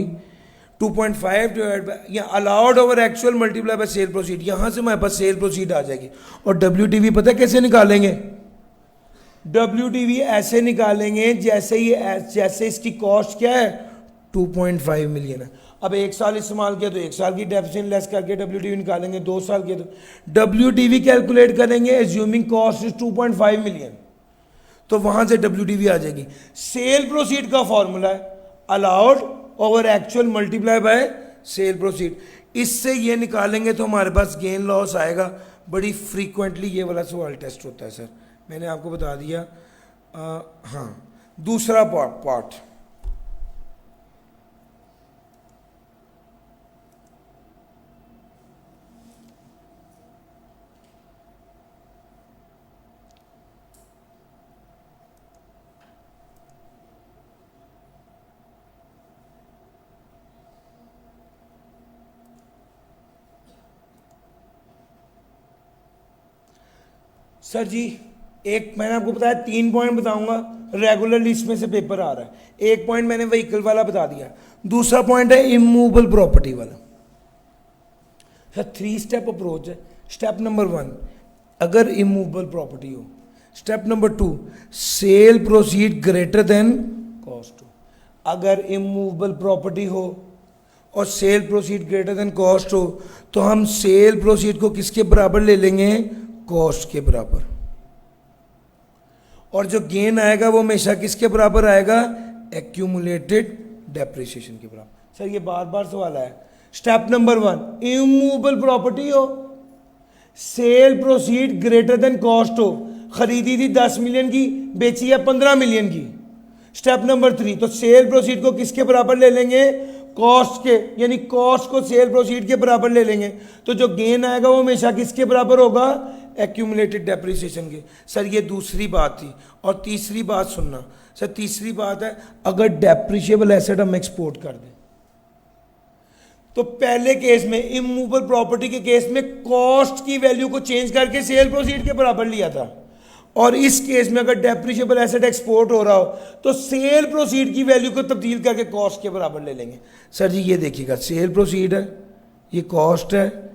2.5 डिवाइड बाय या allowed over actual multiply by cell proceed. यहां से हमारे पास सेल प्रोसीड आ जाएगी। और WDV पता है कैसे निकालेंगे? WDV ऐसे निकालेंगे जैसे इसकी कॉस्ट क्या है 2.5 मिलियन है। अब 1 साल इस्तेमाल किया तो 1 साल की डेप्रिसिएशन लेस करके WDV निकालेंगे, 2 साल किया तो WDV कैलकुलेट करेंगे एज्यूमिंग कॉस्ट इज 2.5 मिलियन, तो वहां से WDV आ जाएगी। सेल प्रोसीड का फॉर्मूला है allowed over actual multiply by cell proceed. इससे ये निकालेंगे तो हमारे पास गेन लॉस आएगा। बड़ी फ्रीक्वेंटली ये वाला सवाल टेस्ट होता है सर, मैंने आपको बता दिया। हाँ, दूसरा पार्ट सर जी, एक मैंने आपको बताया 3 पॉइंट बताऊंगा, रेगुलरली इसमें से पेपर आ रहा है। एक पॉइंट मैंने व्हीकल वाला बता दिया, दूसरा पॉइंट है इमूवेबल प्रॉपर्टी वाला। सर 3 स्टेप अप्रोच है। स्टेप नंबर 1 अगर इमूवेबल प्रॉपर्टी हो, step number 2 cell proceed greater than cost हो। अगर इमूवेबल प्रॉपर्टी हो और sale proceed greater than cost हो तो हम सेल प्रोसीड को किसके बराबर ले लेंगे? कॉस्ट के बराबर। और जो गेन आएगा वो हमेशा किसके बराबर आएगा? एक्यूमुलेटेड डेप्रिसिएशन के बराबर। सर ये बार बार सवाल आया। स्टेप नंबर 1 इमूवेबल प्रॉपर्टी हो, cell proceed greater than cost हो, खरीदी थी 10 मिलियन की, बेची है 15 मिलियन की। स्टेप नंबर 3 तो सेल प्रोसीड को किसके बराबर ले लेंगे? कॉस्ट के, यानी कॉस्ट को सेल प्रोसीड के बराबर ले लेंगे, तो जो गेन आएगा वो हमेशा किसके बराबर होगा? एक्यूमुलेटेड डेप्रिसिएशन के। सर ये दूसरी बात थी। और तीसरी बात सुनना सर, तीसरी बात है अगर डेप्रिशिएबल एसेट हम एक्सपोर्ट कर दें तो पहले केस में इमूवेबल प्रॉपर्टी के केस में कॉस्ट की वैल्यू को चेंज करके सेल प्रोसीड के बराबर लिया था, और इस केस में अगर डेप्रिशिएबल एसेट एक्सपोर्ट हो रहा हो तो सेल प्रोसीड की वैल्यू को तब्दील करके कॉस्ट के बराबर ले लेंगे। सर जी ये देखिएगा, सेल प्रोसीड है, ये कॉस्ट है,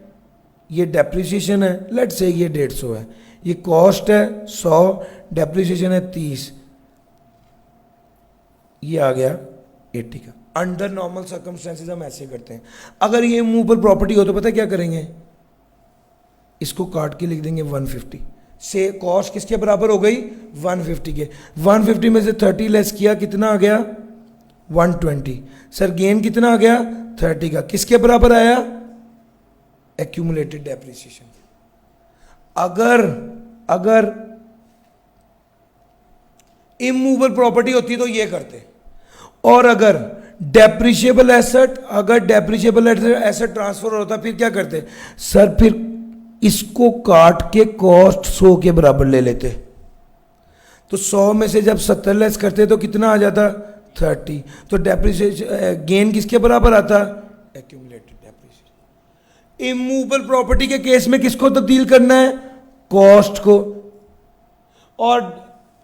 ये डेप्रिसिएशन है, लेट्स से ये 150 है, ये कॉस्ट है 100, डेप्रिसिएशन है 30, ये आ गया 80 का। अंडर नॉर्मल सर्कमस्टेंसेस हम ऐसे करते हैं। अगर ये इमूवेबल प्रॉपर्टी हो तो पता क्या करेंगे? इसको काट के लिख देंगे 150 से। कॉस्ट किसके बराबर हो गई? 150 के। 150 में से 30 लेस किया, कितना आ गया? 120। सर गेन कितना आ गया? 30 का। किसके बराबर आया? Accumulated depreciation. अगर इमूवेबल प्रॉपर्टी होती तो ये करते, और अगर डेप्रिशिएबल एसेट ट्रांसफर होता फिर क्या करते? सर फिर इसको काट के कॉस्ट 100 के बराबर ले लेते, तो 100 में से जब 70 लेस करते तो कितना आ जाता? 30। तो डेप्रिसिएशन गेन किसके बराबर आता? Accumulated depreciation. इमूवेबल प्रॉपर्टी के केस में किसको तब्दील करना है? कॉस्ट को। और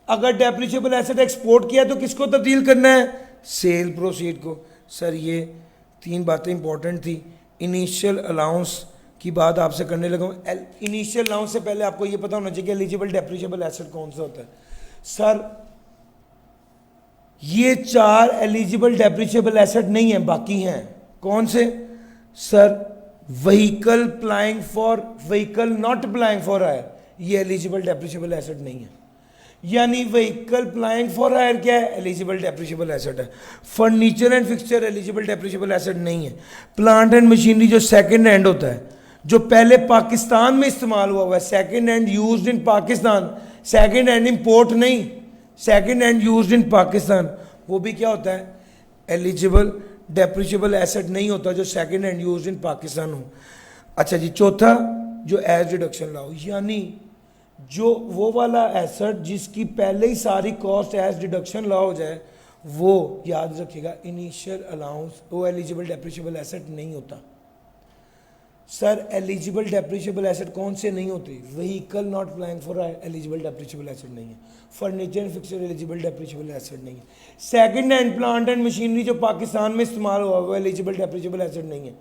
अगर डेप्रिशिएबल एसेट एक्सपोर्ट किया तो किसको तब्दील करना है? सेल प्रोसीड को। सर ये 3 बातें इंपॉर्टेंट थी। इनिशियल अलाउंस की बात आपसे करने लगा हूँ। इनिशियल अलाउंस से पहले आपको ये पता होना चाहिए कि एलिजिबल डेप्रिशिएबल एसेट कौन सा होता है। सर ये 4 एलिजिबल डेप्रिशिएबल एसेट नहीं है, बाकी हैं। कौन से? Sir vehicle plying for, vehicle not plying for hire, ये एलिजिबल डेप्रिशिएबल एसेट नहीं है। यानी व्हीकल प्लाइंग फॉर हायर क्या है? एलिजिबल डेप्रिशिएबल एसेट है। Furniture and fixture eligible depreciable asset नहीं है। प्लांट एंड मशीनरी जो सेकंड हैंड होता है, जो पहले पाकिस्तान में इस्तेमाल हुआ है, second hand used in Pakistan, second hand import नहीं, second hand used in Pakistan, वो भी क्या होता है? एलिजिबल डेप्रिशिएबल एसेट नहीं होता जो second hand used in Pakistan हो। अच्छा जी, चौथा जो एज डिडक्शन लाओ, यानी जो वो वाला एसेट जिसकी पहले ही सारी कॉस्ट एज डिडक्शन ला हो जाए, वो याद रखिएगा इनिशियल अलाउंस, वो एलिजिबल डेप्रिशिएबल एसेट नहीं होता। सर एलिजिबल डेप्रिशिएबल एसेट कौन से नहीं होते? Vehicle not plying for eligible depreciable asset नहीं है। Furniture and fixture eligible depreciable asset नहीं है। Second hand plant and machinery जो पाकिस्तान में इस्तेमाल हुआ वो एलिजिबल डेप्रिशिएबल एसेट नहीं है।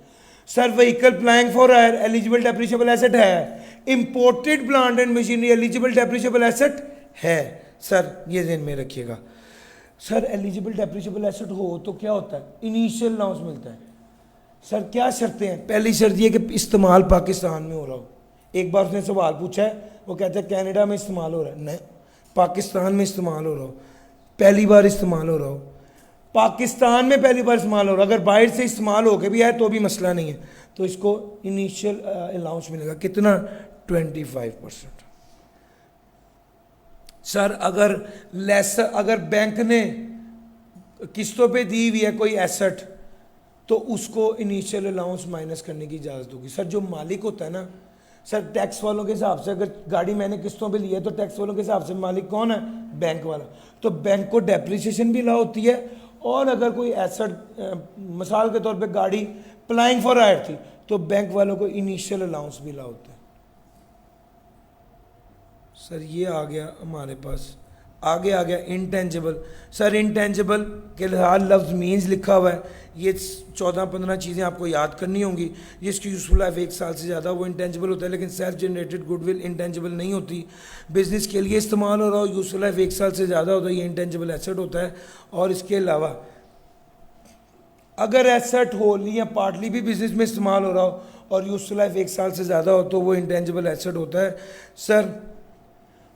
Sir vehicle plying for hire eligible depreciable asset है। Imported plant and machinery eligible depreciable asset है। सर ये ध्यान में रखिएगा। सर एलिजिबल डेप्रिशिएबल एसेट हो तो क्या होता है? इनिशियल अलाउंस मिलता है। सर क्या शर्तें हैं? पहली शर्त ये कि इस्तेमाल पाकिस्तान में हो रहा हो। एक बार उसने सवाल पूछा है, वो कहता है कनाडा में इस्तेमाल हो रहा है, नहीं, पाकिस्तान में इस्तेमाल हो रहा हो, पहली बार इस्तेमाल हो रहा हो, पाकिस्तान में पहली बार इस्तेमाल हो रहा है। अगर बाहर से इस्तेमाल होके भी आए तो भी मसला नहीं है, तो इसको इनिशियल अलाउंस मिलेगा। कितना? 25%। सर अगर बैंक ने किस्तों पे दी हुई है कोई एसेट, तो उसको इनिशियल अलाउंस माइनस करने की इजाज़त होगी। सर जो मालिक होता है ना, सर टैक्स वालों के हिसाब से, अगर गाड़ी मैंने किस्तों पे ली है तो टैक्स वालों के हिसाब से मालिक कौन है? बैंक वाला। तो बैंक को डेप्रिसिएशन भी ला होती है, और अगर कोई एसेट मिसाल के तौर पे गाड़ी प्लाइंग फॉर हायर थी तो बैंक वालों को इनिशियल अलाउंस भी ला होता है। सर ये आ गया हमारे पास। आगे आ गया इंटेंजिबल। सर इंटेंजिबल के लिए लफ्ज़ मीन्स लिखा हुआ है, ये 14-15 चीज़ें आपको याद करनी होंगी। जिसकी यूजफुल लाइफ 1 साल से ज़्यादा वो इंटेंजिबल होता है, लेकिन सेल्फ जनरेटेड गुडविल इंटेंजिबल नहीं होती। बिजनेस के लिए इस्तेमाल हो रहा हो, यूजफुल लाइफ 1 साल से ज़्यादा होता है, ये इंटेंजिबल एसेट होता है। और इसके अलावा अगर एसेट होली या पार्टली भी बिजनेस में इस्तेमाल हो रहा हो और यूजफुल लाइफ 1 साल से ज़्यादा हो तो वो इंटेंजिबल एसेट होता है। सर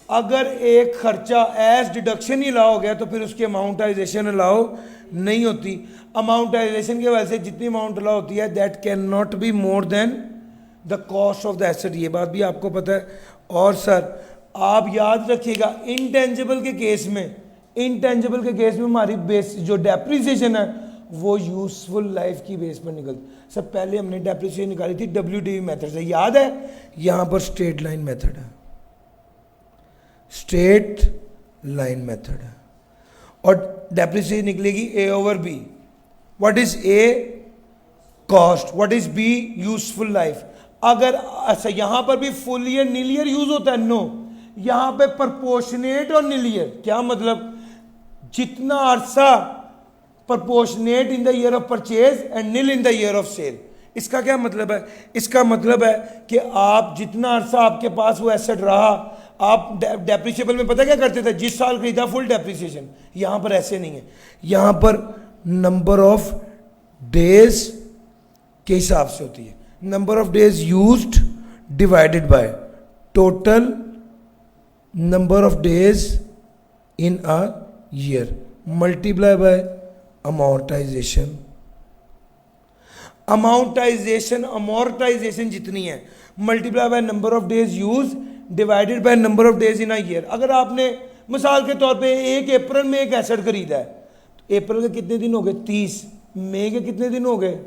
अगर एक खर्चा एज डिडक्शन ही अलाउ हो गया तो फिर उसकी अमाउंटाइजेशन अलाउ नहीं होती। अमाउंटाइजेशन की वजह से जितनी अमाउंट अलाउ होती है that can not be more than the cost of the asset, ये बात भी आपको पता है। और सर आप याद रखिएगा इंटेंजिबल के केस में हमारी बेस जो डेप्रिसिएशन है वो यूजफुल लाइफ की बेस पर निकलती। सर पहले हमने डेप्रिसिएशन निकाली थी WDV मेथड से, याद है? यहाँ पर स्ट्रेट लाइन मेथड है, स्ट्रेट लाइन मेथड है, और डेप्रिसिएशन निकलेगी A/B। What is A? Cost. What is B? Useful life. अगर अच्छा यहां पर भी full year nil year use होता है? नो, यहां पे प्रपोर्शनेट और नील ईयर। क्या मतलब? जितना अरसा proportionate in the year of purchase and nil in the year of sale. इसका क्या मतलब है? इसका मतलब है कि आप जितना अरसा आपके पास वो एसेट रहा, आप डेप्रिशिएबल में पता क्या करते थे? जिस साल खरीदा फुल डेप्रिसिएशन। यहां पर ऐसे नहीं है, यहां पर नंबर ऑफ डेज के हिसाब से होती है। Number of days used divided by total number of days in a year multiply by amortisation. Amortisation जितनी है multiply by number of days use divided by number of days in a year. अगर आपने मिसाल के तौर पे 1 अप्रैल में एक एसेट खरीदा है, तो अप्रैल के कितने दिन हो गए? 30। मई के कितने दिन हो गए?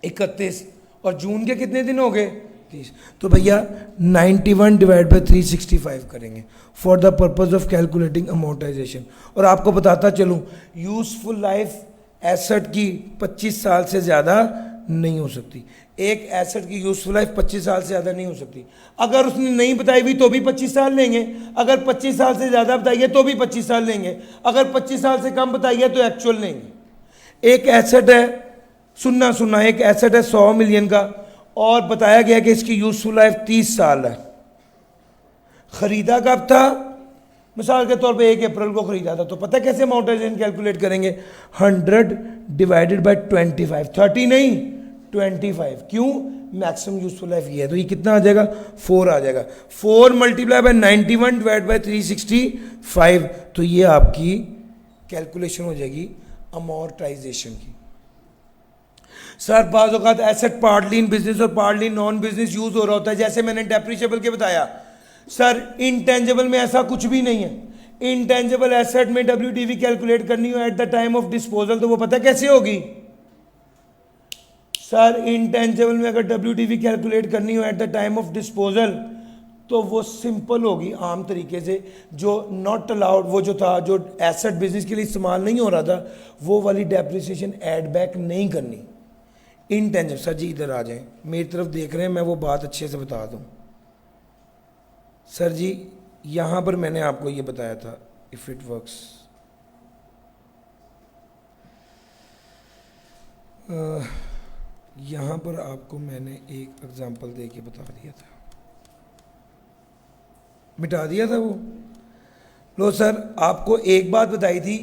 31। और जून के कितने दिन हो गए? 30। तो भैया 91 डिवाइड बाय 365 करेंगे for the purpose of calculating amortisation. और आपको बताता चलूं यूजफुल लाइफ एसेट की 25 साल से ज़्यादा नहीं हो सकती। एक एसेट की यूजफुल लाइफ 25 साल से ज़्यादा नहीं हो सकती। अगर उसने नहीं बताई हुई तो भी 25 साल लेंगे, अगर 25 साल से ज़्यादा बताइए तो भी 25 साल लेंगे, अगर 25 साल से कम बताइए तो एक्चुअल लेंगे। एक एसेट है, सुनना सुनना, एक एसेट है 100 मिलियन का और बताया गया कि इसकी यूजफुल लाइफ 30 साल है। खरीदा कब था? मिसाल के तौर पे 1 अप्रैल को खरीदा था, तो पता है कैसे अमाउंटाइजेशन कैलकुलेट करेंगे? 100 डिवाइडेड बाय 25, 30 नहीं 25। क्यों? मैक्सिमम यूजफुल लाइफ ये है, तो ये कितना आ जाएगा? 4 आ जाएगा। 4 मल्टीप्लाई बाय 91 डिवाइड बाय 365, तो ये आपकी कैलकुलेशन हो जाएगी अमोर्टाइजेशन की। सर बाज़ औक़ात एसेट पार्टली इन बिजनेस और पार्टली नॉन बिजनेस यूज हो रहा होता है, जैसे मैंने डेप्रिशिएबल के बताया। सर इनटेंजिबल में ऐसा कुछ भी नहीं है। इनटेंजिबल एसेट में डब्ल्यूटीवी कैलकुलेट करनी हो at the time of disposal, तो वो पता कैसे होगी? सर इनटेंजिबल में अगर डब्ल्यूटीवी कैलकुलेट करनी हो at the time of disposal तो वो सिंपल होगी आम तरीके से। जो नॉट अलाउड, वो जो था, जो एसेट बिजनेस के लिए इस्तेमाल नहीं हो रहा था, वो वाली डेप्रिसिएशन एड बैक नहीं करनी। इनटेंजिबल, सर जी इधर आ जाएं, मेरी तरफ देख रहे हैं, मैं वो बात अच्छे से बता दूं। सर जी यहाँ पर मैंने आपको ये बताया था, इफ़ इट वर्क्स, यहाँ पर आपको मैंने एक एग्जांपल दे के बता दिया था, मिटा दिया था वो। लो सर, आपको एक बात बताई थी,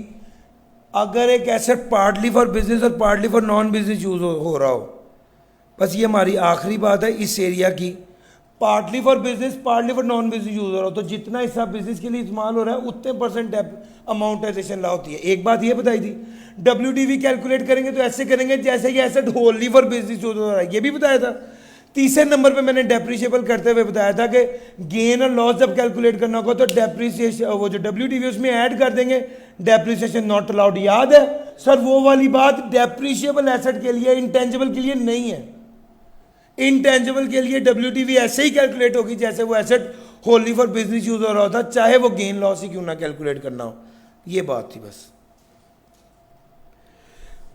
अगर एक एसेट पार्टली फॉर बिजनेस और partly for non business use हो रहा हो, बस ये हमारी आखिरी बात है इस एरिया की। Partly for business, partly for non business use हो रहा हो, तो जितना हिस्सा बिजनेस के लिए इस्तेमाल हो रहा है उतने परसेंट अमाउंटाइजेशन ला होती है। एक बात ये बताई थी, डब्ल्यूटीवी कैलकुलेट करेंगे तो ऐसे करेंगे जैसे कि एसेट होनली फॉर बिजनेस यूज हो रहा है, ये भी बताया था। तीसरे नंबर पे मैंने डेप्रिशिएबल करते हुए बताया था कि गेन और लॉस जब कैलकुलेट करना होगा तो डेप्रिसिएशन, वो जो डब्ल्यूटीवी उसमें ऐड कर देंगे, डेप्रिसिएशन नॉट अलाउड। याद है सर वो वाली बात? डेप्रिशिएबल एसेट के लिए, इंटेंजिबल के लिए नहीं है। इंटेंजिबल के लिए डब्ल्यूटीवी ऐसे ही कैलकुलेट होगी जैसे वो एसेट होनली फॉर बिजनेस यूज हो रहा होता, चाहे वो गेन लॉस ही क्यों ना कैलकुलेट करना हो। ये बात थी बस।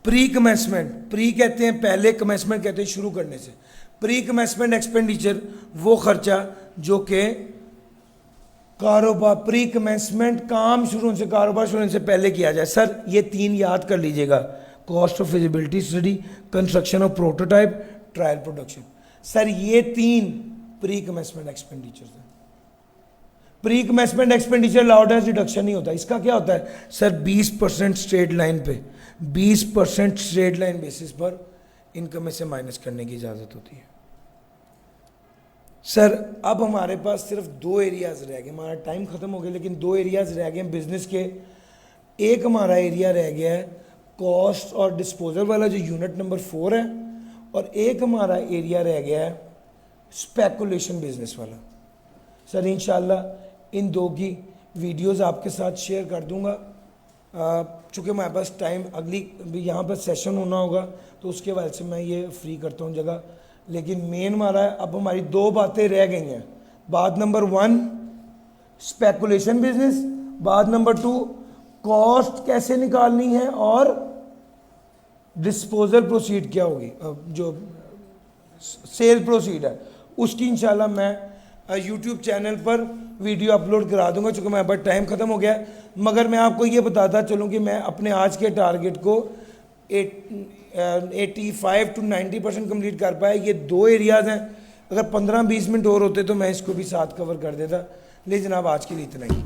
प्री कमेंसमेंट, प्री कहते हैं पहले, कमेंसमेंट कहते हैं शुरू करने से। प्री कमेंसमेंट एक्सपेंडिचर वो खर्चा जो कि कारोबार, प्री कमेंसमेंट काम शुरू होने से, कारोबार शुरू होने से पहले किया जाए। सर ये 3 याद कर लीजिएगा, cost of feasibility study, construction of prototype, trial production. Sir ये 3 प्री कमेंसमेंट एक्सपेंडिचर हैं। Pre commencement expenditure allowed as deduction नहीं होता। इसका क्या होता है? सर 20% स्ट्रेट लाइन पे, 20% स्ट्रेट लाइन बेसिस पर इनकम में से माइनस करने की इजाज़त होती है। सर अब हमारे पास सिर्फ 2 एरियाज़ रह गए, हमारा टाइम ख़त्म हो गया, लेकिन 2 एरियाज़ रह गए बिजनेस के। एक हमारा एरिया रह गया है कॉस्ट और डिस्पोजल वाला जो यूनिट नंबर 4 है, और एक हमारा एरिया रह गया है स्पेकुलेशन बिजनेस वाला। सर इंशाल्लाह इन 2 की वीडियोस आपके साथ शेयर कर दूंगा। चूँकि हमारे पास टाइम, अगली यहाँ पर सेशन होना होगा तो उसके वजह से मैं ये फ्री करता हूँ जगह। लेकिन मेन हमारा है, अब हमारी 2 बातें रह गई हैं। बात नंबर 1 स्पेकुलेशन बिजनेस, बात नंबर 2 कॉस्ट कैसे निकालनी है, और डिस्पोजल प्रोसीड क्या होगी, जो सेल प्रोसीड है उसकी इंशाल्लाह मैं यूट्यूब चैनल पर वीडियो अपलोड करा दूंगा। चूँकि मेरे पास टाइम ख़त्म हो गया, मगर मैं आपको ये बताता चलूँ कि मैं अपने आज के टारगेट को 85 to 90% कंप्लीट कर पाया। ये 2 एरियाज़ हैं, अगर 15-20 मिनट और होते तो मैं इसको भी साथ कवर कर देता। ले जनाब आज के लिए इतना ही।